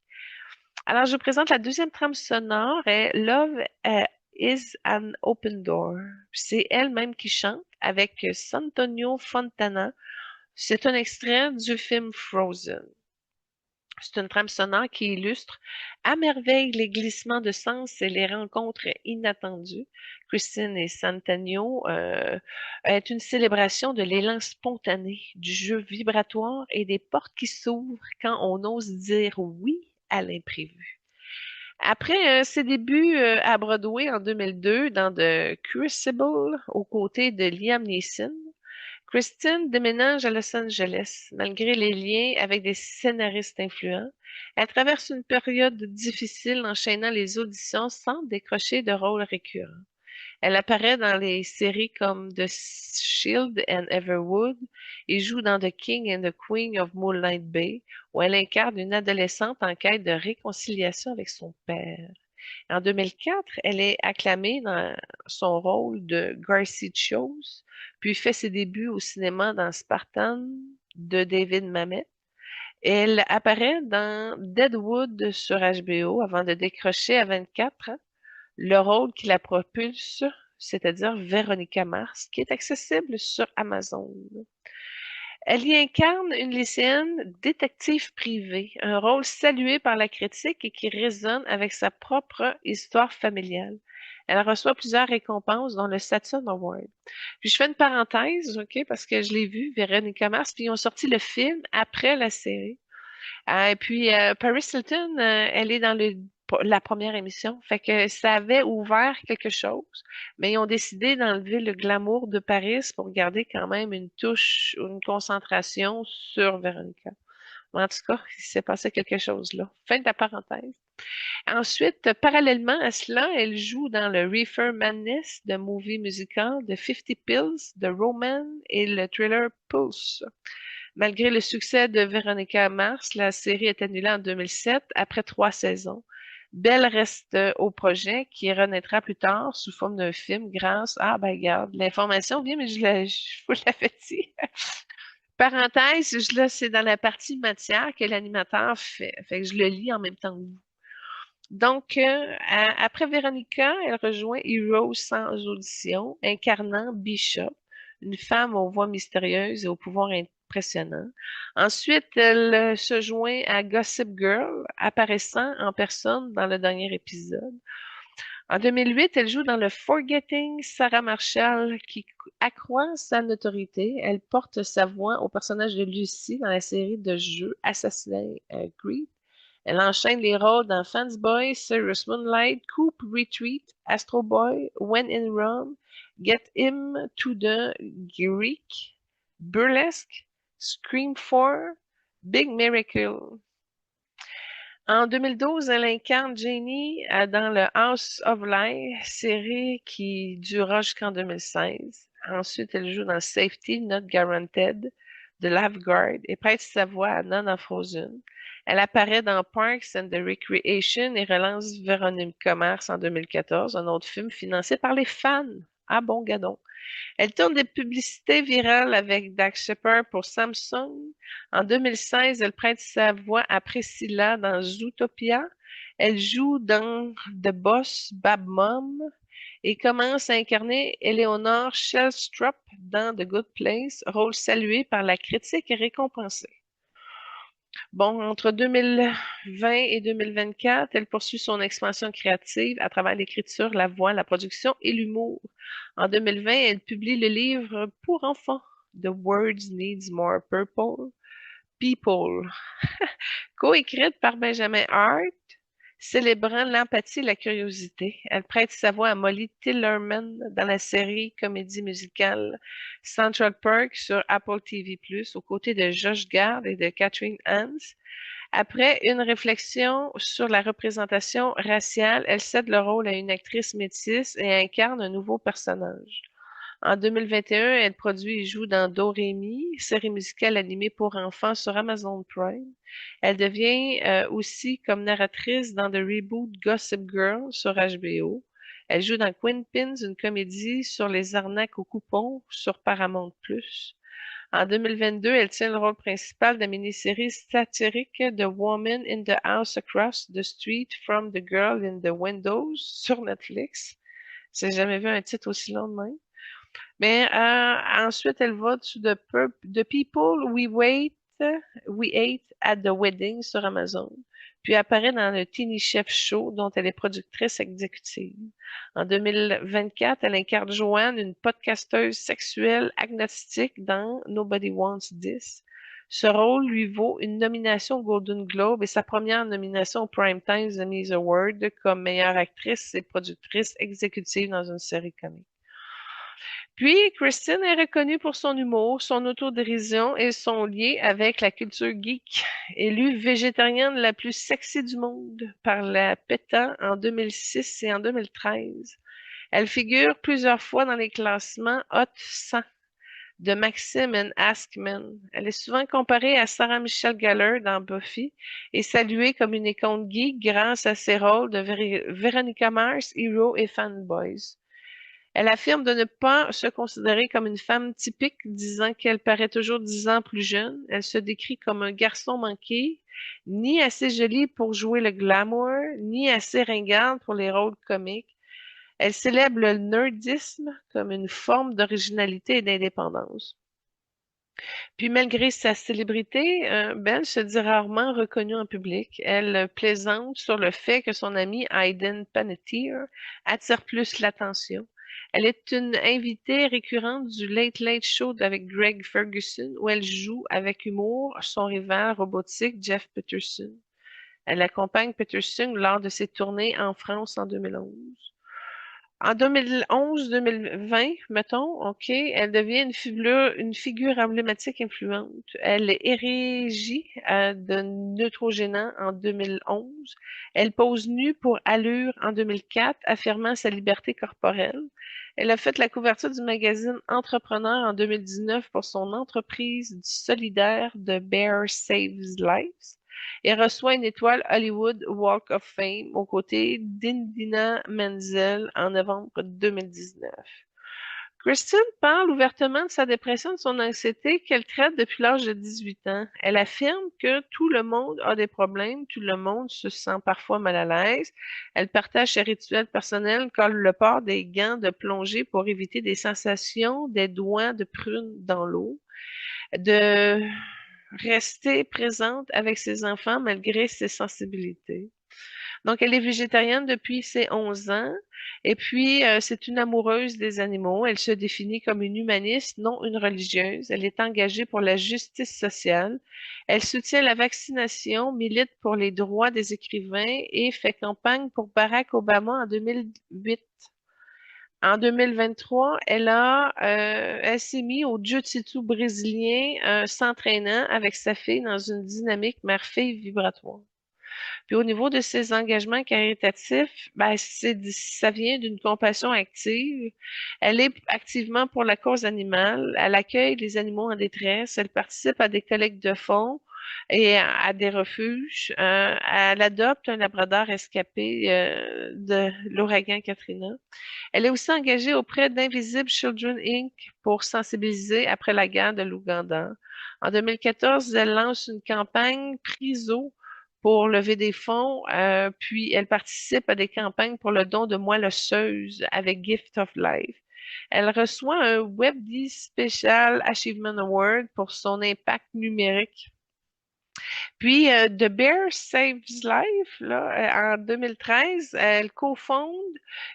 S1: Alors, je vous présente la deuxième trame sonore, est Love is an Open Door. C'est elle-même qui chante avec Santonio Fontana. C'est un extrait du film Frozen. C'est une trame sonore qui illustre à merveille les glissements de sens et les rencontres inattendues. Christine et Santonio est une célébration de l'élan spontané, du jeu vibratoire et des portes qui s'ouvrent quand on ose dire oui à l'imprévu. Après ses débuts à Broadway en 2002 dans The Crucible aux côtés de Liam Neeson, Christine déménage à Los Angeles malgré les liens avec des scénaristes influents. Elle traverse une période difficile enchaînant les auditions sans décrocher de rôle récurrent. Elle apparaît dans les séries comme The Shield and Everwood et joue dans The King and the Queen of Moonlight Bay, où elle incarne une adolescente en quête de réconciliation avec son père. En 2004, elle est acclamée dans son rôle de Gracie Chose, puis fait ses débuts au cinéma dans Spartan de David Mamet. Elle apparaît dans Deadwood sur HBO avant de décrocher à 24 ans le rôle qui la propulse, c'est-à-dire Véronica Mars, qui est accessible sur Amazon. Elle y incarne une lycéenne détective privée, un rôle salué par la critique et qui résonne avec sa propre histoire familiale. Elle reçoit plusieurs récompenses, dont le Saturn Award. Puis je fais une parenthèse, OK, parce que je l'ai vu, Véronica Mars, puis ils ont sorti le film après la série. Et puis Paris Hilton, elle est dans le la première émission. Fait que ça avait ouvert quelque chose, mais ils ont décidé d'enlever le glamour de Paris pour garder quand même une touche, une concentration sur Véronica. Mais en tout cas, il s'est passé quelque chose là. Fin de la parenthèse. Ensuite, parallèlement à cela, elle joue dans le Reefer Madness, de movie musical, de 50 Pills, de Roman et le thriller Pulse. Malgré le succès de Véronica Mars, la série est annulée en 2007 après 3 saisons. Belle reste au projet qui renaîtra plus tard sous forme d'un film grâce à, ben regarde, l'information vient, mais je vous l'avais dit. Parenthèse, là, c'est dans la partie matière que l'animateur fait. Fait que je le lis en même temps que vous. Donc, après Véronica, elle rejoint Heroes sans audition, incarnant Bishop, une femme aux voix mystérieuses et au pouvoir impressionnant. Ensuite, elle se joint à Gossip Girl, apparaissant en personne dans le dernier épisode. En 2008, elle joue dans le Forgetting Sarah Marshall, qui accroît sa notoriété. Elle porte sa voix au personnage de Lucy dans la série de jeux Assassin's Creed. Elle enchaîne les rôles dans Fanboy, Serious Moonlight, Coop Retreat, Astro Boy, When in Rome, Get Him to the Greek, Burlesque, Scream 4, Big Miracle. En 2012, elle incarne Janie dans le House of Lies, série qui durera jusqu'en 2016. Ensuite, elle joue dans Safety Not Guaranteed de Lifeguard et prête sa voix à Nana Frozen. Elle apparaît dans Parks and the Recreation et relance Véronica Mars en 2014, un autre film financé par les fans. Ah bon, gadon. Elle tourne des publicités virales avec Dax Shepard pour Samsung. En 2016, elle prête sa voix à Priscilla dans Zootopia. Elle joue dans The Boss Bab Mom et commence à incarner Eleanor Shellstrop dans The Good Place, rôle salué par la critique et récompensé. Bon, entre 2020 et 2024, elle poursuit son expansion créative à travers l'écriture, la voix, la production et l'humour. En 2020, elle publie le livre pour enfants The Words Needs More People, coécrite par Benjamin Hart, célébrant l'empathie et la curiosité. Elle prête sa voix à Molly Tillerman dans la série comédie musicale Central Park sur Apple TV+, aux côtés de Josh Gad et de Catherine Hans. Après une réflexion sur la représentation raciale, elle cède le rôle à une actrice métisse et incarne un nouveau personnage. En 2021, elle produit et joue dans Doremi, série musicale animée pour enfants sur Amazon Prime. Elle devient aussi comme narratrice dans The Reboot Gossip Girl sur HBO. Elle joue dans Queen Pins, une comédie sur les arnaques aux coupons sur Paramount+. En 2022, elle tient le rôle principal de la mini-série satirique The Woman in the House Across the Street from the Girl in the Windows sur Netflix. J'ai jamais vu un titre aussi long de même. Mais ensuite, elle va sur The People We Ate at the Wedding sur Amazon, puis apparaît dans le Teeny Chef Show, dont elle est productrice exécutive. En 2024, elle incarne Joanne, une podcasteuse sexuelle agnostique dans Nobody Wants This. Ce rôle lui vaut une nomination au Golden Globe et sa première nomination au Primetime Emmy Award comme meilleure actrice et productrice exécutive dans une série comique. Puis, Kristen est reconnue pour son humour, son autodérision et son lien avec la culture geek. Élue végétarienne la plus sexy du monde par la PETA en 2006 et en 2013. Elle figure plusieurs fois dans les classements Hot 100 de Maxim and Askmen. Elle est souvent comparée à Sarah Michelle Gellar dans Buffy et saluée comme une icône geek grâce à ses rôles de Veronica Mars, Hero et Fanboys. Elle affirme de ne pas se considérer comme une femme typique, disant qu'elle paraît toujours 10 ans plus jeune. Elle se décrit comme un garçon manqué, ni assez jolie pour jouer le glamour, ni assez ringarde pour les rôles comiques. Elle célèbre le nerdisme comme une forme d'originalité et d'indépendance. Puis malgré sa célébrité, Belle se dit rarement reconnue en public. Elle plaisante sur le fait que son amie Hayden Panettiere attire plus l'attention. Elle est une invitée récurrente du Late Late Show avec Greg Ferguson, où elle joue avec humour son rival robotique Jeff Peterson. Elle accompagne Peterson lors de ses tournées en France en 2011. En 2011-2020, mettons, OK, elle devient une figure emblématique influente. Elle est érigie de Neutrogena en 2011. Elle pose nue pour Allure en 2004, affirmant sa liberté corporelle. Elle a fait la couverture du magazine Entrepreneur en 2019 pour son entreprise solidaire de Bear Saves Lives et reçoit une étoile Hollywood Walk of Fame aux côtés d'Idina Menzel en novembre 2019. Christine parle ouvertement de sa dépression et de son anxiété qu'elle traite depuis l'âge de 18 ans. Elle affirme que tout le monde a des problèmes, tout le monde se sent parfois mal à l'aise. Elle partage ses rituels personnels comme le port des gants de plongée pour éviter des sensations des doigts de prune dans l'eau, de rester présente avec ses enfants malgré ses sensibilités. Donc, elle est végétarienne depuis ses 11 ans. Et puis, c'est une amoureuse des animaux. Elle se définit comme une humaniste, non une religieuse. Elle est engagée pour la justice sociale. Elle soutient la vaccination, milite pour les droits des écrivains et fait campagne pour Barack Obama en 2008. En 2023, elle s'est mise au jiu-jitsu brésilien, s'entraînant avec sa fille dans une dynamique mère-fille vibratoire. Puis au niveau de ses engagements caritatifs, ben, ça vient d'une compassion active. Elle est activement pour la cause animale. Elle accueille les animaux en détresse. Elle participe à des collectes de fonds et à des refuges. Elle adopte un labrador escapé de l'ouragan Katrina. Elle est aussi engagée auprès d'Invisible Children Inc. pour sensibiliser après la guerre de l'Ouganda. En 2014, elle lance une campagne Priso pour lever des fonds, puis elle participe à des campagnes pour le don de moelle osseuse avec Gift of Life. Elle reçoit un WebD Special Achievement Award pour son impact numérique. Puis, The Bear Saves Life, là, en 2013, elle cofonde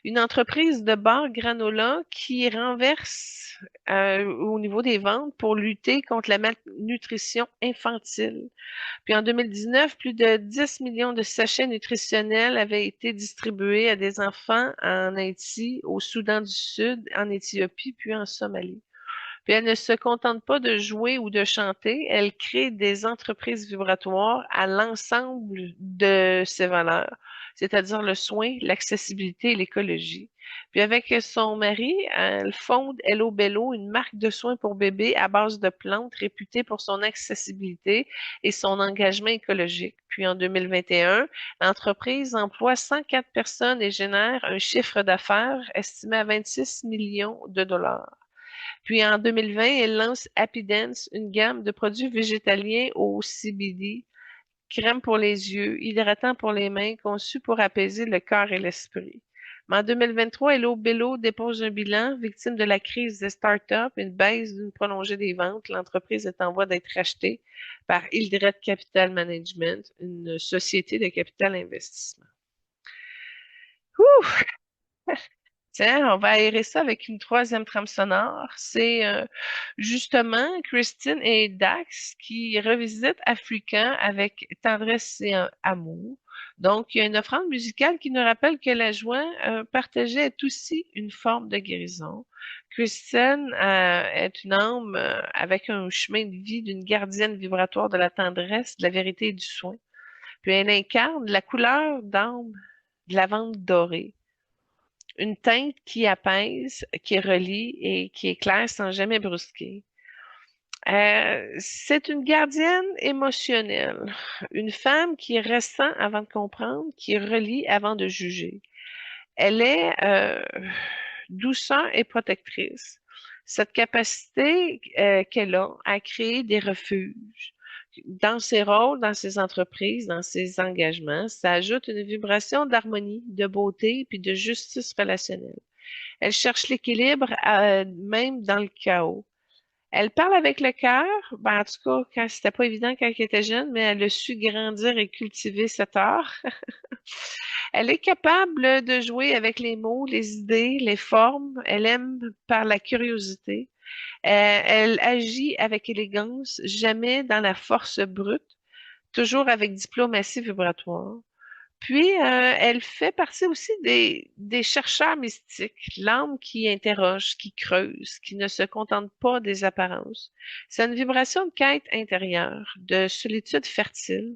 S1: une entreprise de bar granola qui renverse au niveau des ventes pour lutter contre la malnutrition infantile. Puis en 2019, plus de 10 millions de sachets nutritionnels avaient été distribués à des enfants en Haïti, au Soudan du Sud, en Éthiopie, puis en Somalie. Puis elle ne se contente pas de jouer ou de chanter, elle crée des entreprises vibratoires à l'ensemble de ses valeurs, c'est-à-dire le soin, l'accessibilité et l'écologie. Puis avec son mari, elle fonde Hello Bello, une marque de soins pour bébés à base de plantes réputée pour son accessibilité et son engagement écologique. Puis en 2021, l'entreprise emploie 104 personnes et génère un chiffre d'affaires estimé à 26 millions de dollars. Puis en 2020, elle lance Happy Dance, une gamme de produits végétaliens au CBD, crème pour les yeux, hydratant pour les mains, conçu pour apaiser le corps et l'esprit. Mais en 2023, Hello Bello dépose un bilan, victime de la crise des startups, une baisse d'une prolongée des ventes. L'entreprise est en voie d'être rachetée par Hildred Capital Management, une société de capital investissement. Ouh! Tiens, on va aérer ça avec une troisième trame sonore. C'est justement Christine et Dax qui revisitent Africain avec tendresse et amour. Donc, il y a une offrande musicale qui nous rappelle que la joie partagée est aussi une forme de guérison. Christine est une âme avec un chemin de vie d'une gardienne vibratoire de la tendresse, de la vérité et du soin. Puis elle incarne la couleur d'âme de la lavande dorée, une teinte qui apaise, qui relie et qui éclaire sans jamais brusquer. C'est une gardienne émotionnelle, une femme qui ressent avant de comprendre, qui relie avant de juger. Elle est douceur et protectrice. Cette capacité qu'elle a à créer des refuges dans ses rôles, dans ses entreprises, dans ses engagements, ça ajoute une vibration d'harmonie, de beauté puis de justice relationnelle. Elle cherche l'équilibre même dans le chaos. Elle parle avec le cœur, ben, en tout cas, quand c'était pas évident quand elle était jeune, mais elle a su grandir et cultiver cet art. Elle est capable de jouer avec les mots, les idées, les formes. Elle aime par la curiosité. Elle agit avec élégance, jamais dans la force brute. toujours avec diplomatie vibratoire. Puis, elle fait partie aussi des chercheurs mystiques, l'âme qui interroge, qui creuse, qui ne se contente pas des apparences. C'est une vibration de quête intérieure, de solitude fertile,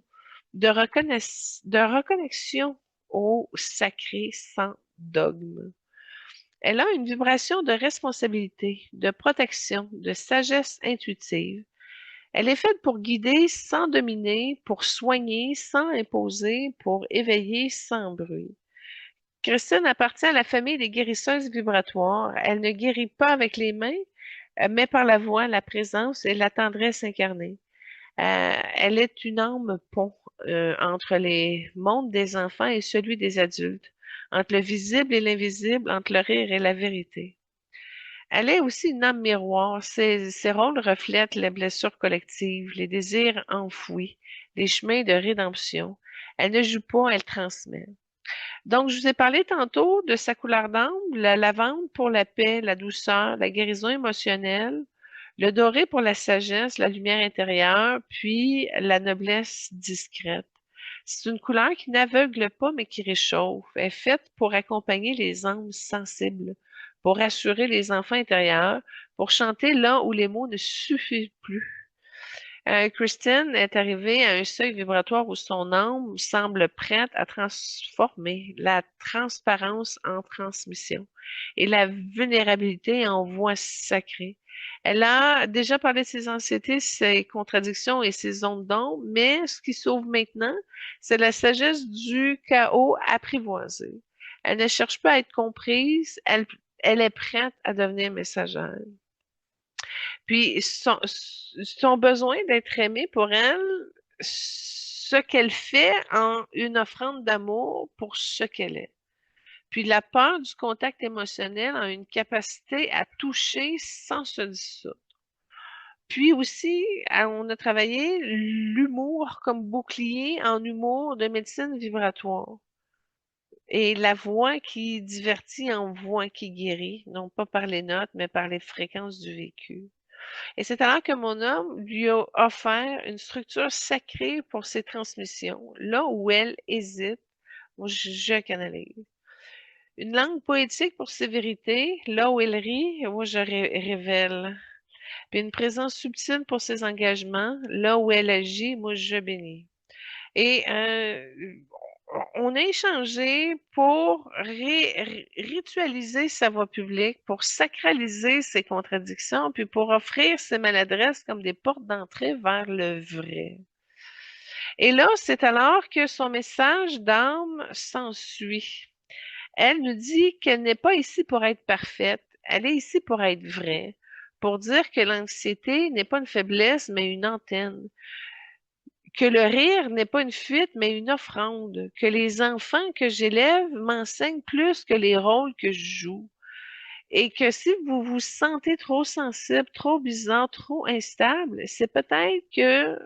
S1: de reconnexion au sacré sans dogme. Elle a une vibration de responsabilité, de protection, de sagesse intuitive. Elle est faite pour guider sans dominer, pour soigner sans imposer, pour éveiller sans bruit. Christine appartient à la famille des guérisseuses vibratoires. Elle ne guérit pas avec les mains, mais par la voix, la présence et la tendresse incarnée. Elle est une âme pont entre les mondes des enfants et celui des adultes, entre le visible et l'invisible, entre le rire et la vérité. Elle est aussi une âme miroir. Ses rôles reflètent les blessures collectives, les désirs enfouis, les chemins de rédemption. Elle ne joue pas, elle transmet. Donc, je vous ai parlé tantôt de sa couleur d'âme, la lavande pour la paix, la douceur, la guérison émotionnelle, le doré pour la sagesse, la lumière intérieure, puis la noblesse discrète. C'est une couleur qui n'aveugle pas, mais qui réchauffe. Elle est faite pour accompagner les âmes sensibles, pour rassurer les enfants intérieurs, pour chanter là où les mots ne suffisent plus. Christine est arrivée à un seuil vibratoire où son âme semble prête à transformer la transparence en transmission et la vulnérabilité en voix sacrée. Elle a déjà parlé de ses anxiétés, ses contradictions et ses zones d'ombre, mais ce qui sauve maintenant, c'est la sagesse du chaos apprivoisé. Elle ne cherche pas à être comprise, elle est prête à devenir messagère. Puis son besoin d'être aimée pour elle, ce qu'elle fait en une offrande d'amour pour ce qu'elle est. Puis la peur du contact émotionnel a une capacité à toucher sans se dissoudre. Puis aussi, on a travaillé l'humour comme bouclier en humour de médecine vibratoire. Et la voix qui divertit en voix qui guérit, non pas par les notes, mais par les fréquences du vécu. Et c'est alors que mon homme lui a offert une structure sacrée pour ses transmissions. Là où elle hésite, moi, je canalise. Une langue poétique pour ses vérités. Là où elle rit, moi, je révèle. Puis une présence subtile pour ses engagements. Là où elle agit, moi, je bénis. Et on a échangé pour ritualiser sa voix publique, pour sacraliser ses contradictions, puis pour offrir ses maladresses comme des portes d'entrée vers le vrai. Et là, c'est alors que son message d'âme s'ensuit. Elle nous dit qu'elle n'est pas ici pour être parfaite, elle est ici pour être vraie, pour dire que l'anxiété n'est pas une faiblesse, mais une antenne, que le rire n'est pas une fuite, mais une offrande, que les enfants que j'élève m'enseignent plus que les rôles que je joue, et que si vous vous sentez trop sensible, trop bizarre, trop instable, c'est peut-être que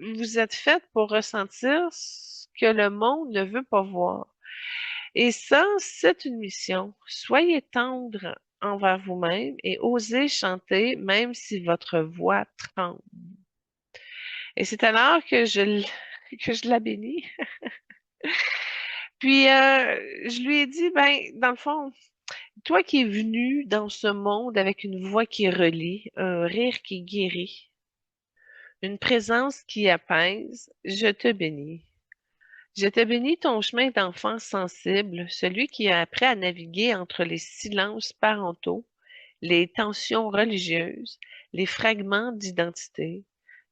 S1: vous êtes fait pour ressentir ce que le monde ne veut pas voir. Et ça, c'est une mission. Soyez tendre envers vous-même et osez chanter même si votre voix tremble. Et c'est alors que que je la bénis. Puis, je lui ai dit, ben, dans le fond, toi qui es venu dans ce monde avec une voix qui relie, un rire qui guérit, une présence qui apaise, je te bénis. Je te bénis ton chemin d'enfant sensible, celui qui a appris à naviguer entre les silences parentaux, les tensions religieuses, les fragments d'identité.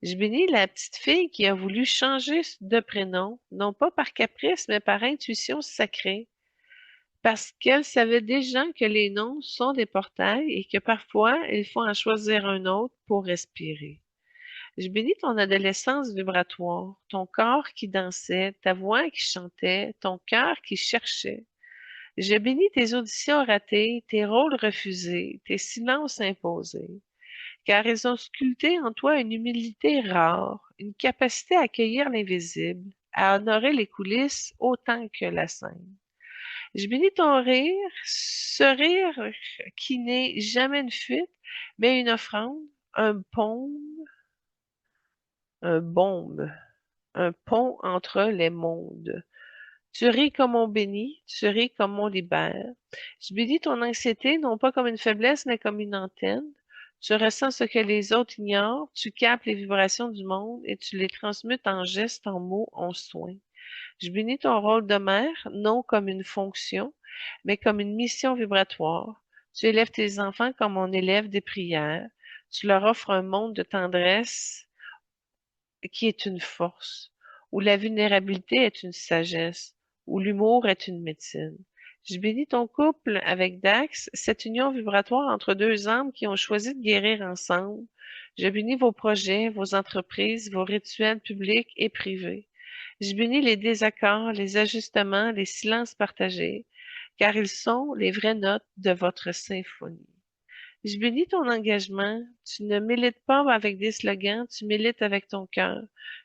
S1: Je bénis la petite fille qui a voulu changer de prénom, non pas par caprice, mais par intuition sacrée, parce qu'elle savait déjà que les noms sont des portails et que parfois il faut en choisir un autre pour respirer. Je bénis ton adolescence vibratoire, ton corps qui dansait, ta voix qui chantait, ton cœur qui cherchait. Je bénis tes auditions ratées, tes rôles refusés, tes silences imposés, car ils ont sculpté en toi une humilité rare, une capacité à accueillir l'invisible, à honorer les coulisses autant que la scène. Je bénis ton rire, ce rire qui n'est jamais une fuite, mais une offrande, un pont, un baume. un pont entre les mondes. Tu ris comme on bénit, tu ris comme on libère. Je bénis ton anxiété non pas comme une faiblesse, mais comme une antenne. Tu ressens ce que les autres ignorent, tu captes les vibrations du monde et tu les transmutes en gestes, en mots, en soins. Je bénis ton rôle de mère, non comme une fonction, mais comme une mission vibratoire. Tu élèves tes enfants comme on élève des prières. Tu leur offres un monde de tendresse qui est une force, où la vulnérabilité est une sagesse, où l'humour est une médecine. Je bénis ton couple avec Dax, cette union vibratoire entre deux âmes qui ont choisi de guérir ensemble. Je bénis vos projets, vos entreprises, vos rituels publics et privés. Je bénis les désaccords, les ajustements, les silences partagés, car ils sont les vraies notes de votre symphonie. Je bénis ton engagement. Tu ne milites pas avec des slogans, tu milites avec ton cœur.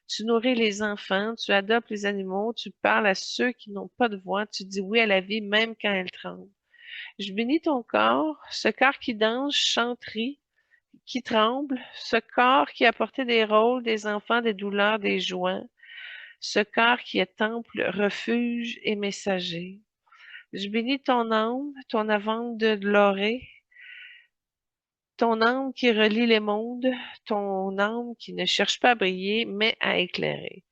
S1: Tu nourris les enfants, tu adoptes les animaux, tu parles à ceux qui n'ont pas de voix, tu dis oui à la vie même quand elle tremble. Je bénis ton corps, ce corps qui danse, chante, rit, qui tremble, ce corps qui a porté des rôles, des enfants, des douleurs, des joies, ce corps qui est temple, refuge et messager. Je bénis ton âme, ton avant de l'orée, ton âme qui relie les mondes, ton âme qui ne cherche pas à briller, mais à éclairer.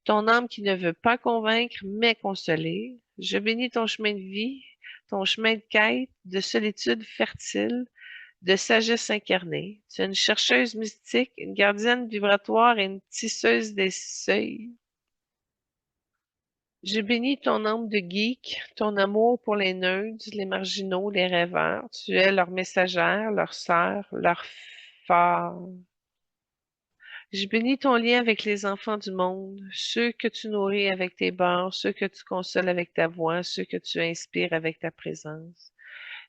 S1: Ton âme qui ne veut pas convaincre, mais consoler. Je bénis ton chemin de vie, ton chemin de quête, de solitude fertile, de sagesse incarnée. Tu es une chercheuse mystique, une gardienne vibratoire et une tisseuse des seuils. Je bénis ton âme de geek, ton amour pour les nerds, les marginaux, les rêveurs. Tu es leur messagère, leur sœur, leur phare. Je bénis ton lien avec les enfants du monde, ceux que tu nourris avec tes bords, ceux que tu consoles avec ta voix, ceux que tu inspires avec ta présence.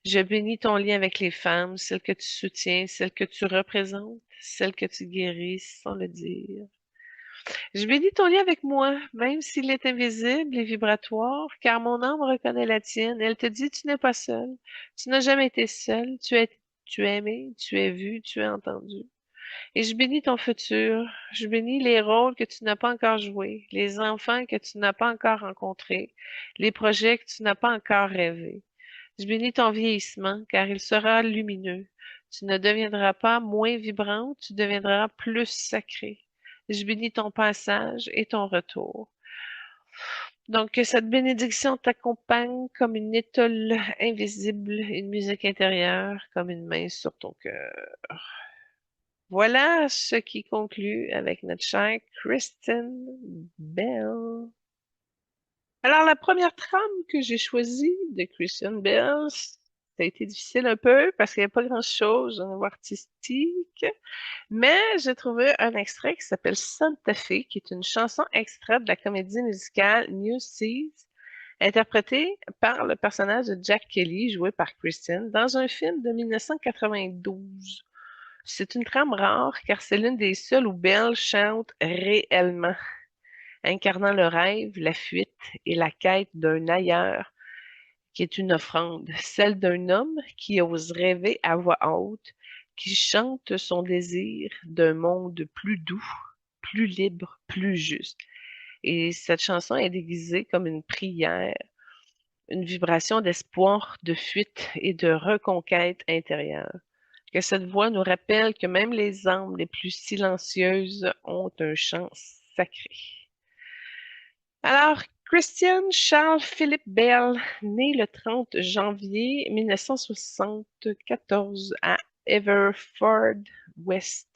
S1: Je bénis ton lien avec les femmes, celles que tu soutiens, celles que tu représentes, celles que tu guéris sans le dire. Je bénis ton lien avec moi, même s'il est invisible et vibratoire, car mon âme reconnaît la tienne. Elle te dit, tu n'es pas seul. Tu n'as jamais été seul. Tu es aimé, tu es vu, tu es entendu. Et je bénis ton futur. Je bénis les rôles que tu n'as pas encore joués, les enfants que tu n'as pas encore rencontrés, les projets que tu n'as pas encore rêvés. Je bénis ton vieillissement, car il sera lumineux. Tu ne deviendras pas moins vibrante, tu deviendras plus sacré. Je bénis ton passage et ton retour. Donc, que cette bénédiction t'accompagne comme une étoile invisible, une musique intérieure, comme une main sur ton cœur. Voilà ce qui conclut avec notre chère Kristen Bell. Alors, la première trame que j'ai choisie de Kristen Bell, ça a été difficile un peu parce qu'il n'y a pas grand-chose au niveau artistique, mais j'ai trouvé un extrait qui s'appelle Santa Fe, qui est une chanson extraite de la comédie musicale New Seas, interprétée par le personnage de Jack Kelly, joué par Kristen, dans un film de 1992. C'est une trame rare car c'est l'une des seules où Belle chante réellement, incarnant le rêve, la fuite et la quête d'un ailleurs qui est une offrande, celle d'un homme qui ose rêver à voix haute, qui chante son désir d'un monde plus doux, plus libre, plus juste. Et cette chanson est déguisée comme une prière, une vibration d'espoir, de fuite et de reconquête intérieure. Que cette voix nous rappelle que même les âmes les plus silencieuses ont un chant sacré. Alors, Christian Charles Philip Bell, né le 30 janvier 1974 à Everford-West,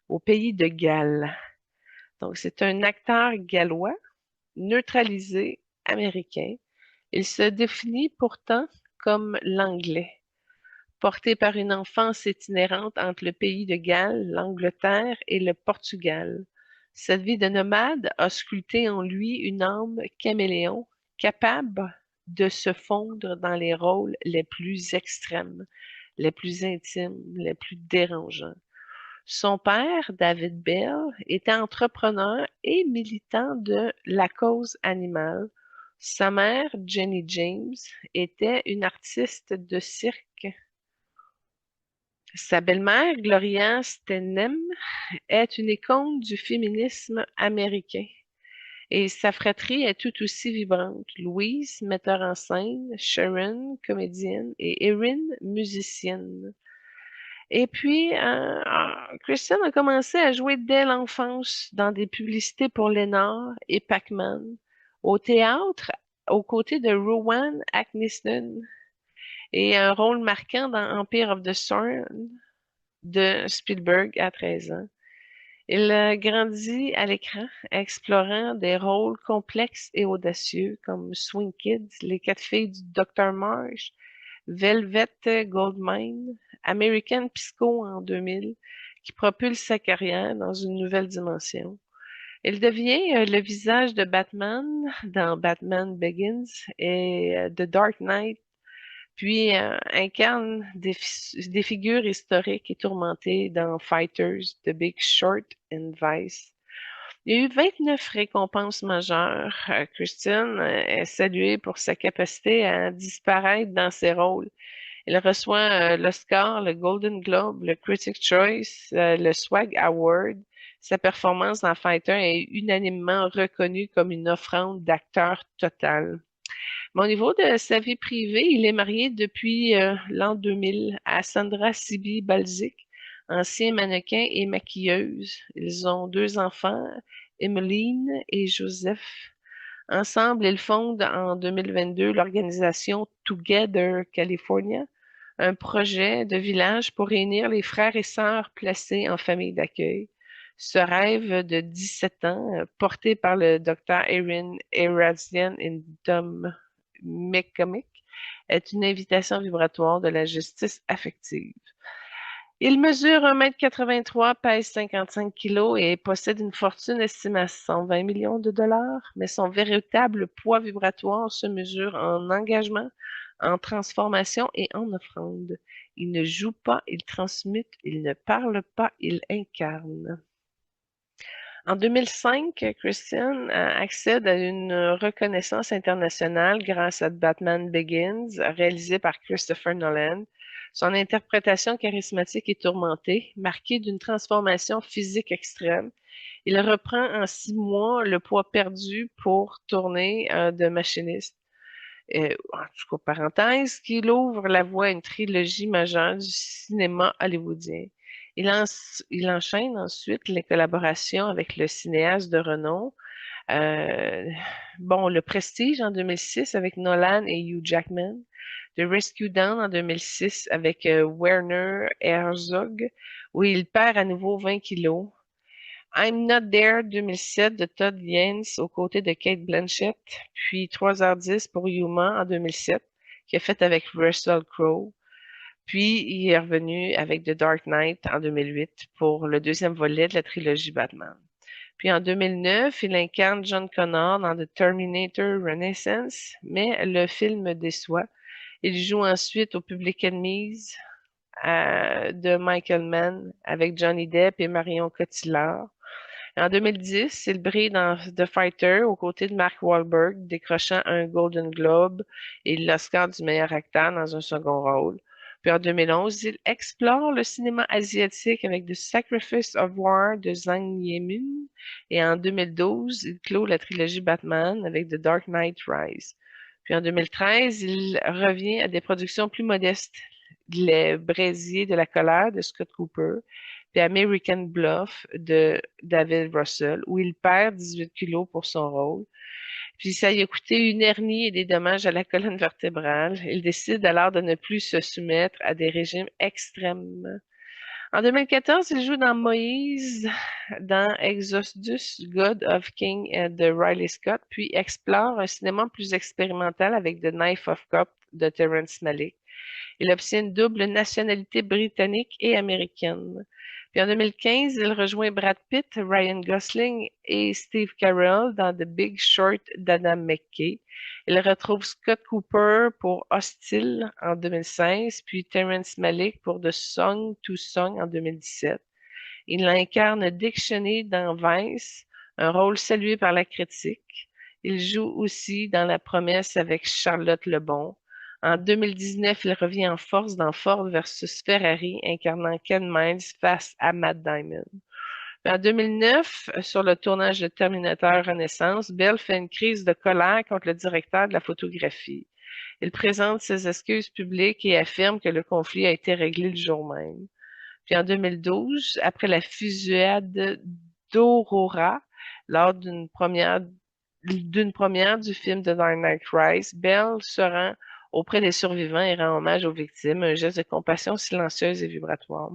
S1: au pays de Galles. Donc, c'est un acteur gallois, neutralisé, américain. Il se définit pourtant comme l'anglais. Porté par une enfance itinérante entre le pays de Galles, l'Angleterre et le Portugal. Cette vie de nomade a sculpté en lui une âme caméléon, capable de se fondre dans les rôles les plus extrêmes, les plus intimes, les plus dérangeants. Son père, David Bell, était entrepreneur et militant de la cause animale. Sa mère, Jenny James, était une artiste de cirque Sa belle-mère, Gloria Steinem, est une icône du féminisme américain. Et sa fratrie est tout aussi vibrante. Louise, metteur en scène, Sharon, comédienne, et Erin, musicienne. Et puis, Christian a commencé à jouer dès l'enfance dans des publicités pour Lénard et Pac-Man, au théâtre, aux côtés de Rowan Atkinson, et un rôle marquant dans Empire of the Sun de Spielberg à 13 ans. Il a grandi à l'écran, explorant des rôles complexes et audacieux comme Swing Kids, Les quatre filles du Dr. Marsh, Velvet Goldmine, American Psycho en 2000, qui propulse sa carrière dans une nouvelle dimension. Il devient le visage de Batman dans Batman Begins et The Dark Knight, puis incarne des figures historiques et tourmentées dans Fighters, The Big Short et Vice. Il y a eu 29 récompenses majeures. Christian est salué pour sa capacité à disparaître dans ses rôles. Il reçoit l'Oscar, le Golden Globe, le Critics' Choice, le SWAG Award. Sa performance dans Fighter est unanimement reconnue comme une offrande d'acteur total. Mais au niveau de sa vie privée, il est marié depuis l'an 2000 à Sandra Sibi Balzic, ancien mannequin et maquilleuse. Ils ont deux enfants, Emmeline et Joseph. Ensemble, ils fondent en 2022 l'organisation Together California, un projet de village pour réunir les frères et sœurs placés en famille d'accueil. Ce rêve de 17 ans, porté par le docteur Erin Erazian et Tom McCormick, est une invitation vibratoire de la justice affective. Il mesure 1,83 m, pèse 55 kg et possède une fortune estimée à 120 millions de dollars, mais son véritable poids vibratoire se mesure en engagement, en transformation et en offrande. Il ne joue pas, il transmute, il ne parle pas, il incarne. En 2005, Christian accède à une reconnaissance internationale grâce à Batman Begins, réalisé par Christopher Nolan. Son interprétation charismatique et tourmentée, marquée d'une transformation physique extrême. Il reprend en 6 mois le poids perdu pour tourner de machiniste. En tout cas, parenthèse, qu'il ouvre la voie à une trilogie majeure du cinéma hollywoodien. Il enchaîne ensuite les collaborations avec le cinéaste de renom. Euh, le Prestige en 2006 avec Nolan et Hugh Jackman. The Rescue Down en 2006 avec Werner Herzog, où il perd à nouveau 20 kilos. I'm Not There 2007 de Todd Haynes aux côtés de Cate Blanchett, puis 3h10 pour Yuma en 2007, qu'il a fait avec Russell Crowe. Puis il est revenu avec The Dark Knight en 2008 pour le deuxième volet de la trilogie Batman. Puis en 2009, il incarne John Connor dans The Terminator Renaissance, mais le film déçoit. Il joue ensuite au Public Enemies de Michael Mann avec Johnny Depp et Marion Cotillard. En 2010, il brille dans The Fighter aux côtés de Mark Wahlberg, décrochant un Golden Globe et l'Oscar du meilleur acteur dans un second rôle. Puis en 2011, il explore le cinéma asiatique avec The Sacrifice of War de Zhang Yimou. Et en 2012, il clôt la trilogie Batman avec The Dark Knight Rise. Puis en 2013, il revient à des productions plus modestes, Les Brasiers de la colère de Scott Cooper, puis American Bluff de David Russell, où il perd 18 kilos pour son rôle. Puis ça lui a coûté une hernie et des dommages à la colonne vertébrale. Il décide alors de ne plus se soumettre à des régimes extrêmes. En 2014, il joue dans Moïse, dans Exodus, God of King de Riley Scott, puis explore un cinéma plus expérimental avec The Knife of Cop de Terrence Malick. Il obtient une double nationalité britannique et américaine. Puis en 2015, il rejoint Brad Pitt, Ryan Gosling et Steve Carell dans The Big Short d'Adam McKay. Il retrouve Scott Cooper pour Hostile en 2016, puis Terrence Malick pour The Song to Song en 2017. Il incarne Dick Cheney dans Vice, un rôle salué par la critique. Il joue aussi dans La Promesse avec Charlotte Lebon. En 2019, il revient en force dans Ford versus Ferrari, incarnant Ken Miles face à Matt Damon. En 2009, sur le tournage de Terminator Renaissance, Bell fait une crise de colère contre le directeur de la photographie. Il présente ses excuses publiques et affirme que le conflit a été réglé le jour même. Puis en 2012, après la fusillade d'Aurora, lors d'une première du film The Dark Knight Rises, Bell se rend auprès des survivants et rend hommage aux victimes, un geste de compassion silencieuse et vibratoire.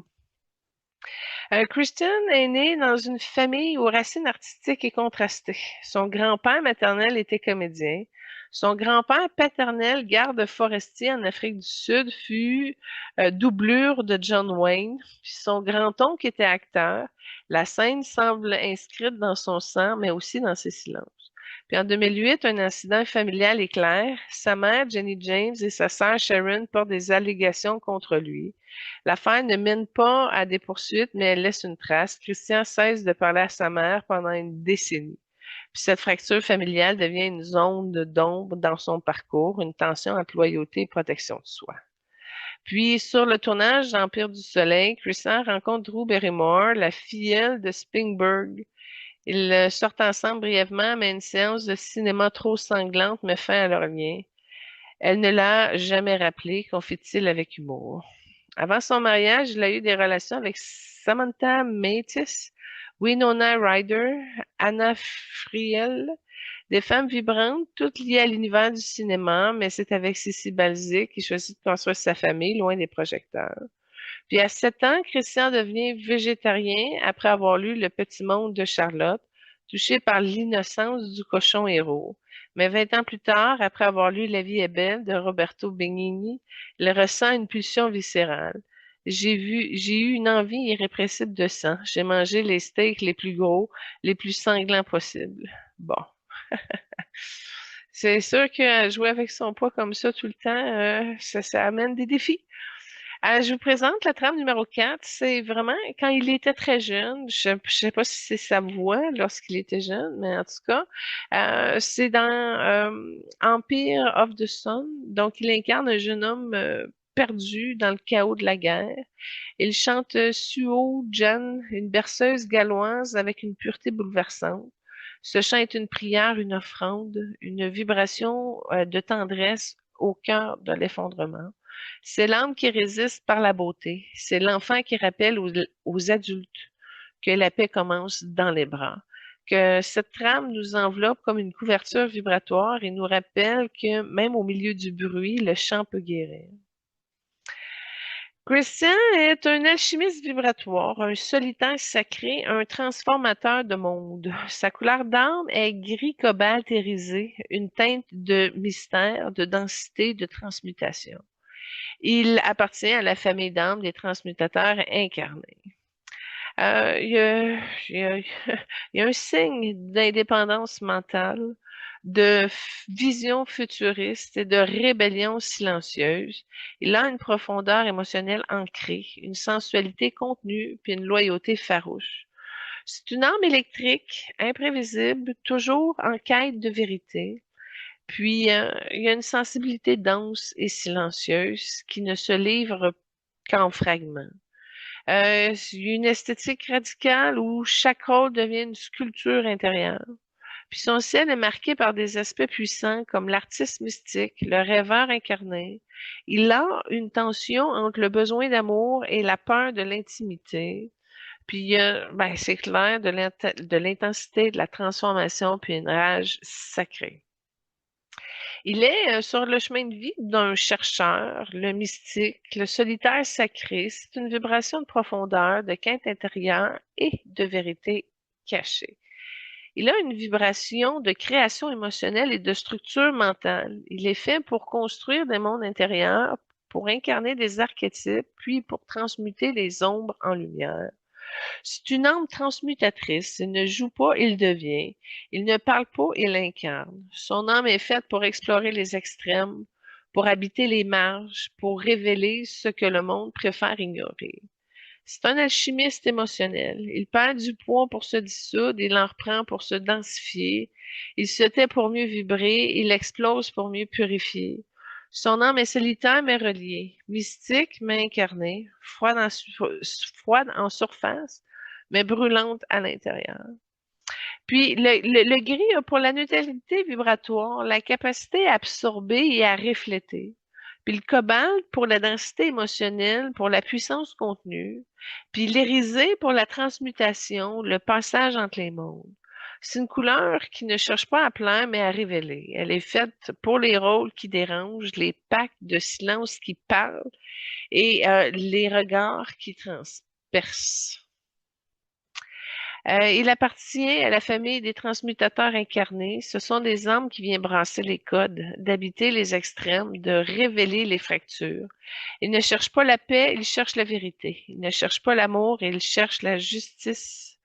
S1: Kristen est née dans une famille aux racines artistiques et contrastées. Son grand-père maternel était comédien. Son grand-père paternel, garde forestier en Afrique du Sud, fut doublure de John Wayne. Puis son grand-oncle était acteur. La scène semble inscrite dans son sang, mais aussi dans ses silences. Puis en 2008, un incident familial éclaire. Sa mère, Jenny James, et sa sœur Sharon portent des allégations contre lui. L'affaire ne mène pas à des poursuites, mais elle laisse une trace. Christian cesse de parler à sa mère pendant une décennie. Puis cette fracture familiale devient une zone d'ombre dans son parcours, une tension entre loyauté et protection de soi. Puis sur le tournage d'Empire du Soleil, Christian rencontre Drew Barrymore, la filleule de Spielberg. Ils sortent ensemble brièvement, mais une séance de cinéma trop sanglante met fin à leur lien. Elle ne l'a jamais rappelé, confie-t-il avec humour. Avant son mariage, il a eu des relations avec Samantha Mathis, Winona Ryder, Anna Friel, des femmes vibrantes, toutes liées à l'univers du cinéma, mais c'est avec Cissy Balzic qu'il choisit de construire sa famille loin des projecteurs. Puis à 7 ans, Christian devient végétarien après avoir lu Le Petit Monde de Charlotte, touché par l'innocence du cochon héros. Mais 20 ans plus tard, après avoir lu La vie est belle de Roberto Benigni, il ressent une pulsion viscérale. J'ai eu une envie irrépressible de sang. J'ai mangé les steaks les plus gros, les plus sanglants possibles. Bon. C'est sûr que jouer avec son poids comme ça tout le temps, ça amène des défis. Je vous présente la trame numéro 4. C'est vraiment quand il était très jeune. Je ne sais pas si c'est sa voix lorsqu'il était jeune, mais en tout cas, c'est dans Empire of the Sun. Donc, il incarne un jeune homme perdu dans le chaos de la guerre. Il chante Suo Jan, une berceuse galloise avec une pureté bouleversante. Ce chant est une prière, une offrande, une vibration de tendresse au cœur de l'effondrement. C'est l'âme qui résiste par la beauté. C'est l'enfant qui rappelle aux adultes que la paix commence dans les bras. Que cette trame nous enveloppe comme une couverture vibratoire et nous rappelle que même au milieu du bruit, le chant peut guérir. Christian est un alchimiste vibratoire, un solitaire sacré, un transformateur de monde. Sa couleur d'âme est gris cobalt irisé, une teinte de mystère, de densité, de transmutation. Il appartient à la famille d'âmes des transmutateurs incarnés. Il y a un signe d'indépendance mentale, de vision futuriste et de rébellion silencieuse. Il a une profondeur émotionnelle ancrée, une sensualité contenue, puis une loyauté farouche. C'est une âme électrique, imprévisible, toujours en quête de vérité. Puis, il y a une sensibilité dense et silencieuse qui ne se livre qu'en fragments. Il y a une esthétique radicale où chaque rôle devient une sculpture intérieure. Puis son ciel est marqué par des aspects puissants comme l'artiste mystique, le rêveur incarné. Il a une tension entre le besoin d'amour et la peur de l'intimité. Puis c'est clair, de l'intensité, de la transformation, puis une rage sacrée. Il est sur le chemin de vie d'un chercheur, le mystique, le solitaire sacré. C'est une vibration de profondeur, de quête intérieure et de vérité cachée. Il a une vibration de création émotionnelle et de structure mentale. Il est fait pour construire des mondes intérieurs, pour incarner des archétypes, puis pour transmuter les ombres en lumière. C'est une âme transmutatrice. Il ne joue pas, il devient. Il ne parle pas, il incarne. Son âme est faite pour explorer les extrêmes, pour habiter les marges, pour révéler ce que le monde préfère ignorer. C'est un alchimiste émotionnel. Il perd du poids pour se dissoudre, il en reprend pour se densifier. Il se tait pour mieux vibrer, il explose pour mieux purifier. Son âme est solitaire mais reliée, mystique mais incarnée, froide en surface mais brûlante à l'intérieur. Puis le gris a pour la neutralité vibratoire la capacité à absorber et à refléter. Puis le cobalt pour la densité émotionnelle, pour la puissance contenue. Puis l'irisé pour la transmutation, le passage entre les mondes. C'est une couleur qui ne cherche pas à plaire, mais à révéler. Elle est faite pour les rôles qui dérangent, les pactes de silence qui parlent et les regards qui transpercent. Il appartient à la famille des transmutateurs incarnés. Ce sont des âmes qui viennent brasser les codes, d'habiter les extrêmes, de révéler les fractures. Ils ne cherchent pas la paix, ils cherchent la vérité. Ils ne cherchent pas l'amour, ils cherchent la justesse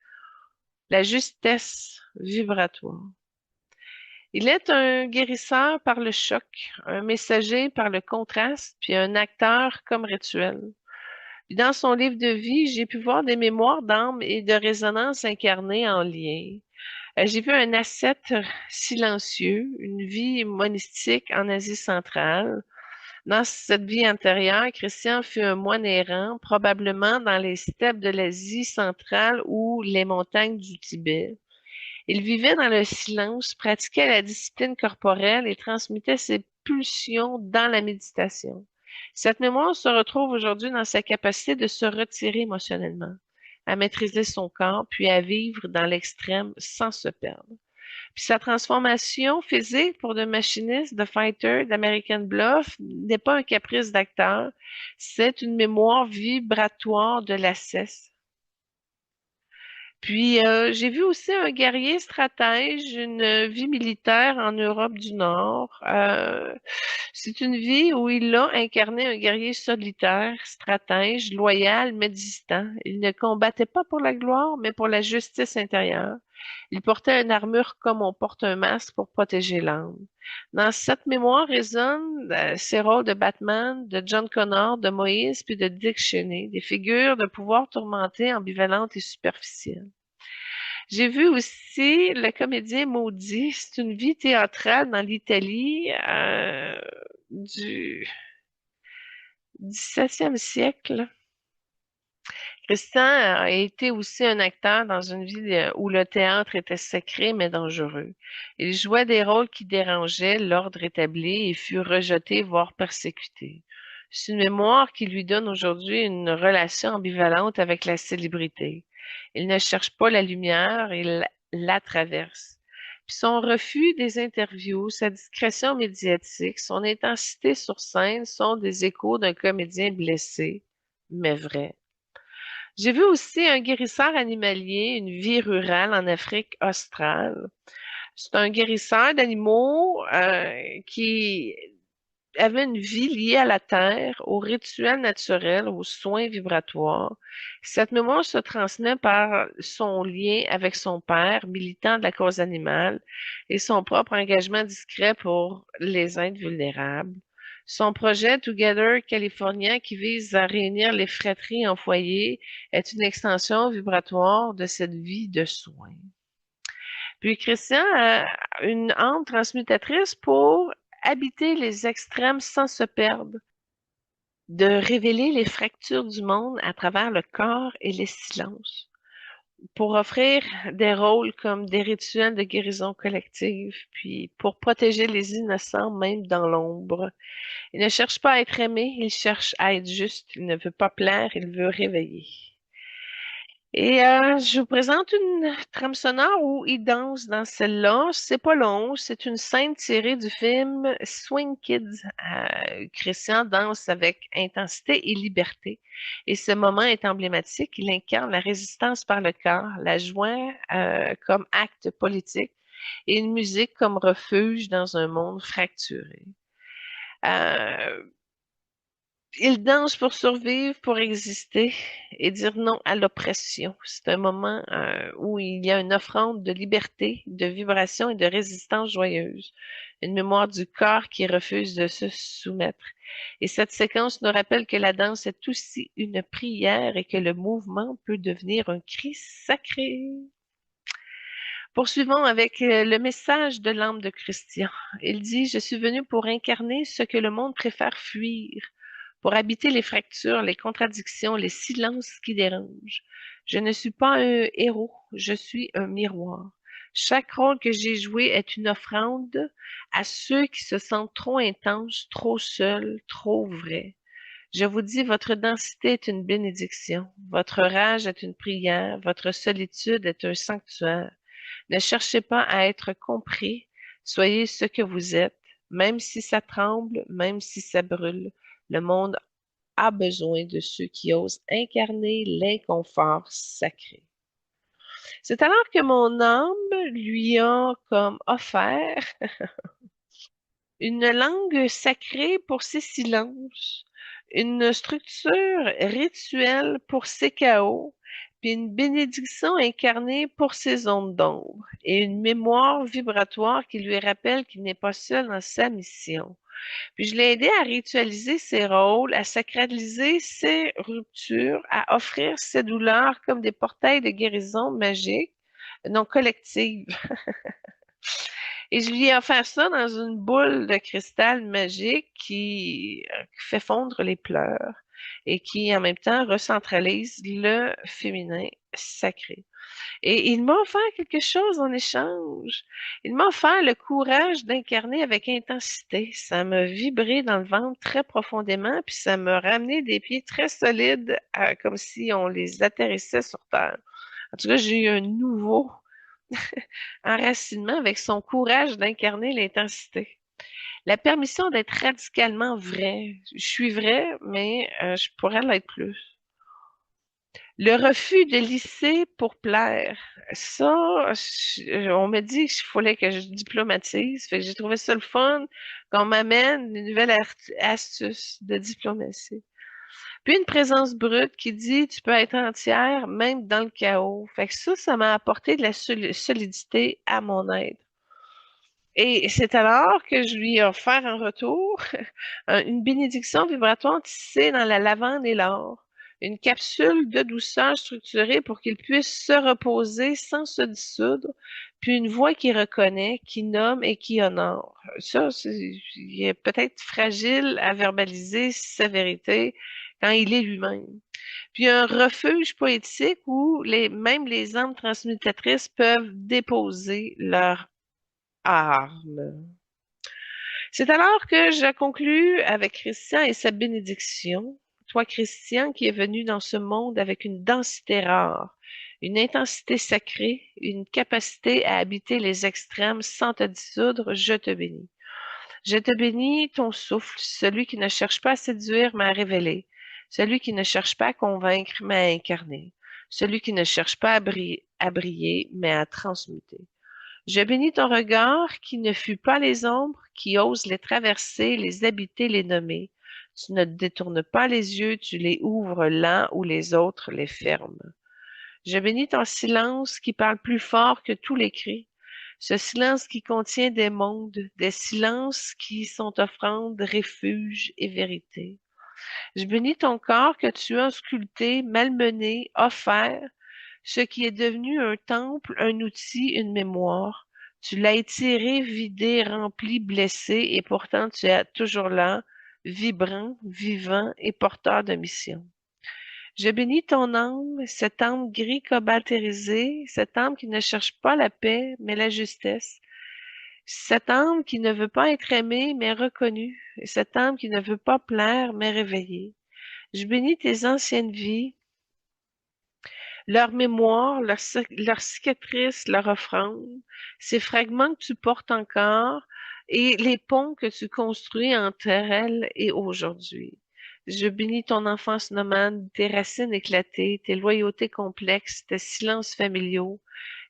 S1: vibratoire. Il est un guérisseur par le choc, un messager par le contraste, puis un acteur comme rituel. Dans son livre de vie, j'ai pu voir des mémoires d'âme et de résonance incarnées en lien. J'ai vu un ascète silencieux, une vie monistique en Asie centrale. Dans cette vie antérieure, Christian fut un moine errant, probablement dans les steppes de l'Asie centrale ou les montagnes du Tibet. Il vivait dans le silence, pratiquait la discipline corporelle et transmettait ses pulsions dans la méditation. Cette mémoire se retrouve aujourd'hui dans sa capacité de se retirer émotionnellement, à maîtriser son corps, puis à vivre dans l'extrême sans se perdre. Puis sa transformation physique pour de machiniste, de fighter, d'American Bluff n'est pas un caprice d'acteur, c'est une mémoire vibratoire de la cesse. Puis j'ai vu aussi un guerrier stratège, une vie militaire en Europe du Nord. C'est une vie où il a incarné un guerrier solitaire, stratège, loyal, mais distant. Il ne combattait pas pour la gloire, mais pour la justice intérieure. Il portait une armure comme on porte un masque pour protéger l'âme. Dans cette mémoire résonnent ces rôles de Batman, de John Connor, de Moïse, puis de Dick Cheney, des figures de pouvoir tourmentées, ambivalentes et superficielles. J'ai vu aussi le comédien maudit. C'est une vie théâtrale dans l'Italie du 17e siècle. Christian a été aussi un acteur dans une vie où le théâtre était sacré mais dangereux. Il jouait des rôles qui dérangeaient l'ordre établi et fut rejeté, voire persécuté. C'est une mémoire qui lui donne aujourd'hui une relation ambivalente avec la célébrité. Il ne cherche pas la lumière, il la traverse. Puis son refus des interviews, sa discrétion médiatique, son intensité sur scène sont des échos d'un comédien blessé, mais vrai. J'ai vu aussi un guérisseur animalier, une vie rurale en Afrique australe. C'est un guérisseur d'animaux qui avait une vie liée à la terre, aux rituels naturels, aux soins vibratoires. Cette mémoire se transmet par son lien avec son père, militant de la cause animale, et son propre engagement discret pour les êtres vulnérables. Son projet Together California, qui vise à réunir les fratries en foyer, est une extension vibratoire de cette vie de soins. Puis Christian a une âme transmutatrice pour habiter les extrêmes sans se perdre, de révéler les fractures du monde à travers le corps et les silences, pour offrir des rôles comme des rituels de guérison collective, puis pour protéger les innocents même dans l'ombre. Il ne cherche pas à être aimé, il cherche à être juste, il ne veut pas plaire, il veut réveiller. Et je vous présente une trame sonore où il danse dans celle-là. C'est pas long, c'est une scène tirée du film Swing Kids. Christian danse avec intensité et liberté. Et ce moment est emblématique. Il incarne la résistance par le corps, la joie comme acte politique et une musique comme refuge dans un monde fracturé. Il danse pour survivre, pour exister et dire non à l'oppression. C'est un moment où il y a une offrande de liberté, de vibration et de résistance joyeuse. Une mémoire du corps qui refuse de se soumettre. Et cette séquence nous rappelle que la danse est aussi une prière et que le mouvement peut devenir un cri sacré. Poursuivons avec le message de l'âme de Christian. Il dit, je suis venu pour incarner ce que le monde préfère fuir, pour habiter les fractures, les contradictions, les silences qui dérangent. Je ne suis pas un héros, je suis un miroir. Chaque rôle que j'ai joué est une offrande à ceux qui se sentent trop intenses, trop seuls, trop vrais. Je vous dis, votre densité est une bénédiction, votre rage est une prière, votre solitude est un sanctuaire. Ne cherchez pas à être compris, soyez ce que vous êtes, même si ça tremble, même si ça brûle. Le monde a besoin de ceux qui osent incarner l'inconfort sacré. C'est alors que mon âme lui a comme offert une langue sacrée pour ses silences, une structure rituelle pour ses chaos, puis une bénédiction incarnée pour ses ondes d'ombre, et une mémoire vibratoire qui lui rappelle qu'il n'est pas seul dans sa mission. Puis je l'ai aidé à ritualiser ses rôles, à sacraliser ses ruptures, à offrir ses douleurs comme des portails de guérison magique, non collective. Et je lui ai offert ça dans une boule de cristal magique qui fait fondre les pleurs et qui, en même temps, recentralise le féminin sacré. Et il m'a offert quelque chose en échange. Il m'a offert le courage d'incarner avec intensité. Ça m'a vibré dans le ventre très profondément, puis ça m'a ramené des pieds très solides, comme si on les atterrissait sur terre. En tout cas, j'ai eu un nouveau enracinement avec son courage d'incarner l'intensité. La permission d'être radicalement vrai. Je suis vrai, mais je pourrais l'être plus. Le refus de lisser pour plaire. Ça, on m'a dit qu'il fallait que je diplomatise. Fait que j'ai trouvé ça le fun qu'on m'amène une nouvelle astuce de diplomatie. Puis une présence brute qui dit tu peux être entière même dans le chaos. Fait que ça m'a apporté de la solidité à mon aide. Et c'est alors que je lui ai offert en retour une bénédiction vibratoire tissée dans la lavande et l'or, une capsule de douceur structurée pour qu'il puisse se reposer sans se dissoudre, puis une voix qui reconnaît, qui nomme et qui honore. Ça, il est peut-être fragile à verbaliser sa vérité quand il est lui-même. Puis un refuge poétique où même les âmes transmutatrices peuvent déposer leur arme. C'est alors que je conclus avec Christian et sa bénédiction. Toi, Christian, qui es venu dans ce monde avec une densité rare, une intensité sacrée, une capacité à habiter les extrêmes sans te dissoudre, je te bénis. Je te bénis ton souffle, celui qui ne cherche pas à séduire, mais à révéler, celui qui ne cherche pas à convaincre, mais à incarner, celui qui ne cherche pas à briller, mais à transmuter. Je bénis ton regard qui ne fuit pas les ombres, qui ose les traverser, les habiter, les nommer. Tu ne détournes pas les yeux, tu les ouvres là où les autres les ferment. Je bénis ton silence qui parle plus fort que tous les cris. Ce silence qui contient des mondes, des silences qui sont offrandes, refuge et vérité. Je bénis ton corps que tu as sculpté, malmené, offert, ce qui est devenu un temple, un outil, une mémoire. Tu l'as étiré, vidé, rempli, blessé, et pourtant tu es toujours là, vibrant, vivant et porteur de mission. Je bénis ton âme, cette âme gris cobaltérisée, cette âme qui ne cherche pas la paix, mais la justesse, cette âme qui ne veut pas être aimée, mais reconnue, et cette âme qui ne veut pas plaire, mais réveillée. Je bénis tes anciennes vies, leur mémoire, leur cicatrices, leur offrande, ces fragments que tu portes encore et les ponts que tu construis entre elles et aujourd'hui. Je bénis ton enfance nomade, tes racines éclatées, tes loyautés complexes, tes silences familiaux.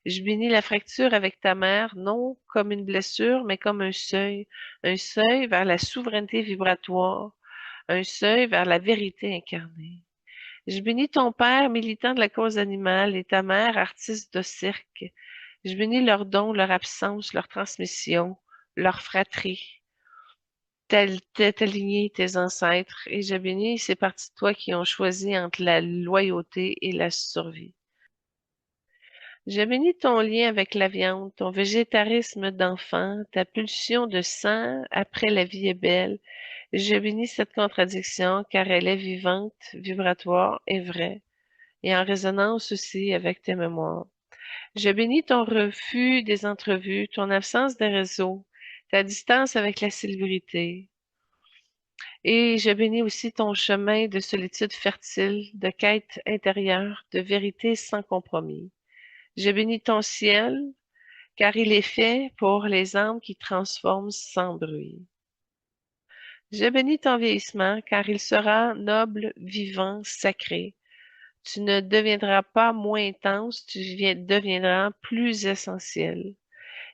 S1: Je bénis la fracture avec ta mère, non comme une blessure, mais comme un seuil vers la souveraineté vibratoire, un seuil vers la vérité incarnée. Je bénis ton père, militant de la cause animale, et ta mère, artiste de cirque. Je bénis leurs dons, leur absence, leur transmission, leur fratrie, ta lignée, tes ancêtres. Et je bénis ces parties de toi qui ont choisi entre la loyauté et la survie. Je bénis ton lien avec la viande, ton végétarisme d'enfant, ta pulsion de sang après la vie est belle. Je bénis cette contradiction car elle est vivante, vibratoire et vraie, et en résonance aussi avec tes mémoires. Je bénis ton refus des entrevues, ton absence des réseaux, ta distance avec la célébrité. Et je bénis aussi ton chemin de solitude fertile, de quête intérieure, de vérité sans compromis. Je bénis ton ciel, car il est fait pour les âmes qui transforment sans bruit. Je bénis ton vieillissement, car il sera noble, vivant, sacré. Tu ne deviendras pas moins intense, deviendras plus essentiel.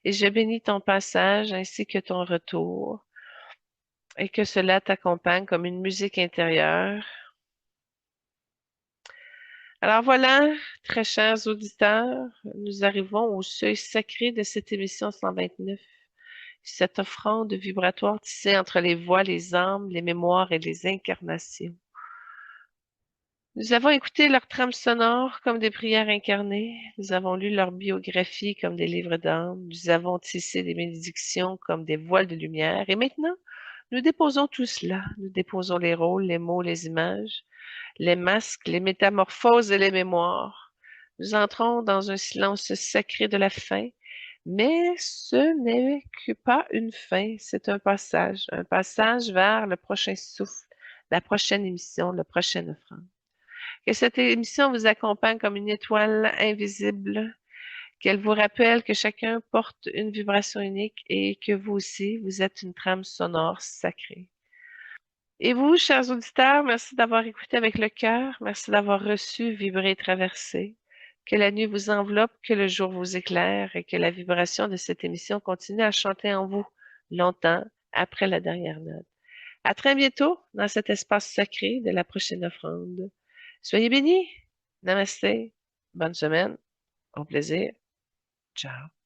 S1: Et je bénis ton passage ainsi que ton retour, et que cela t'accompagne comme une musique intérieure. Alors voilà, très chers auditeurs, nous arrivons au seuil sacré de cette émission 129. Cette offrande vibratoire tissée entre les voix, les âmes, les mémoires et les incarnations. Nous avons écouté leurs trames sonores comme des prières incarnées. Nous avons lu leurs biographies comme des livres d'âme. Nous avons tissé des bénédictions comme des voiles de lumière. Et maintenant, nous déposons tout cela. Nous déposons les rôles, les mots, les images, les masques, les métamorphoses et les mémoires. Nous entrons dans un silence sacré de la fin. Mais ce n'est que pas une fin, c'est un passage vers le prochain souffle, la prochaine émission, le prochain offrande. Que cette émission vous accompagne comme une étoile invisible, qu'elle vous rappelle que chacun porte une vibration unique et que vous aussi, vous êtes une trame sonore sacrée. Et vous, chers auditeurs, merci d'avoir écouté avec le cœur, merci d'avoir reçu, vibré et traversé. Que la nuit vous enveloppe, que le jour vous éclaire et que la vibration de cette émission continue à chanter en vous longtemps après la dernière note. À très bientôt dans cet espace sacré de la prochaine offrande. Soyez bénis. Namasté. Bonne semaine. Au plaisir. Ciao.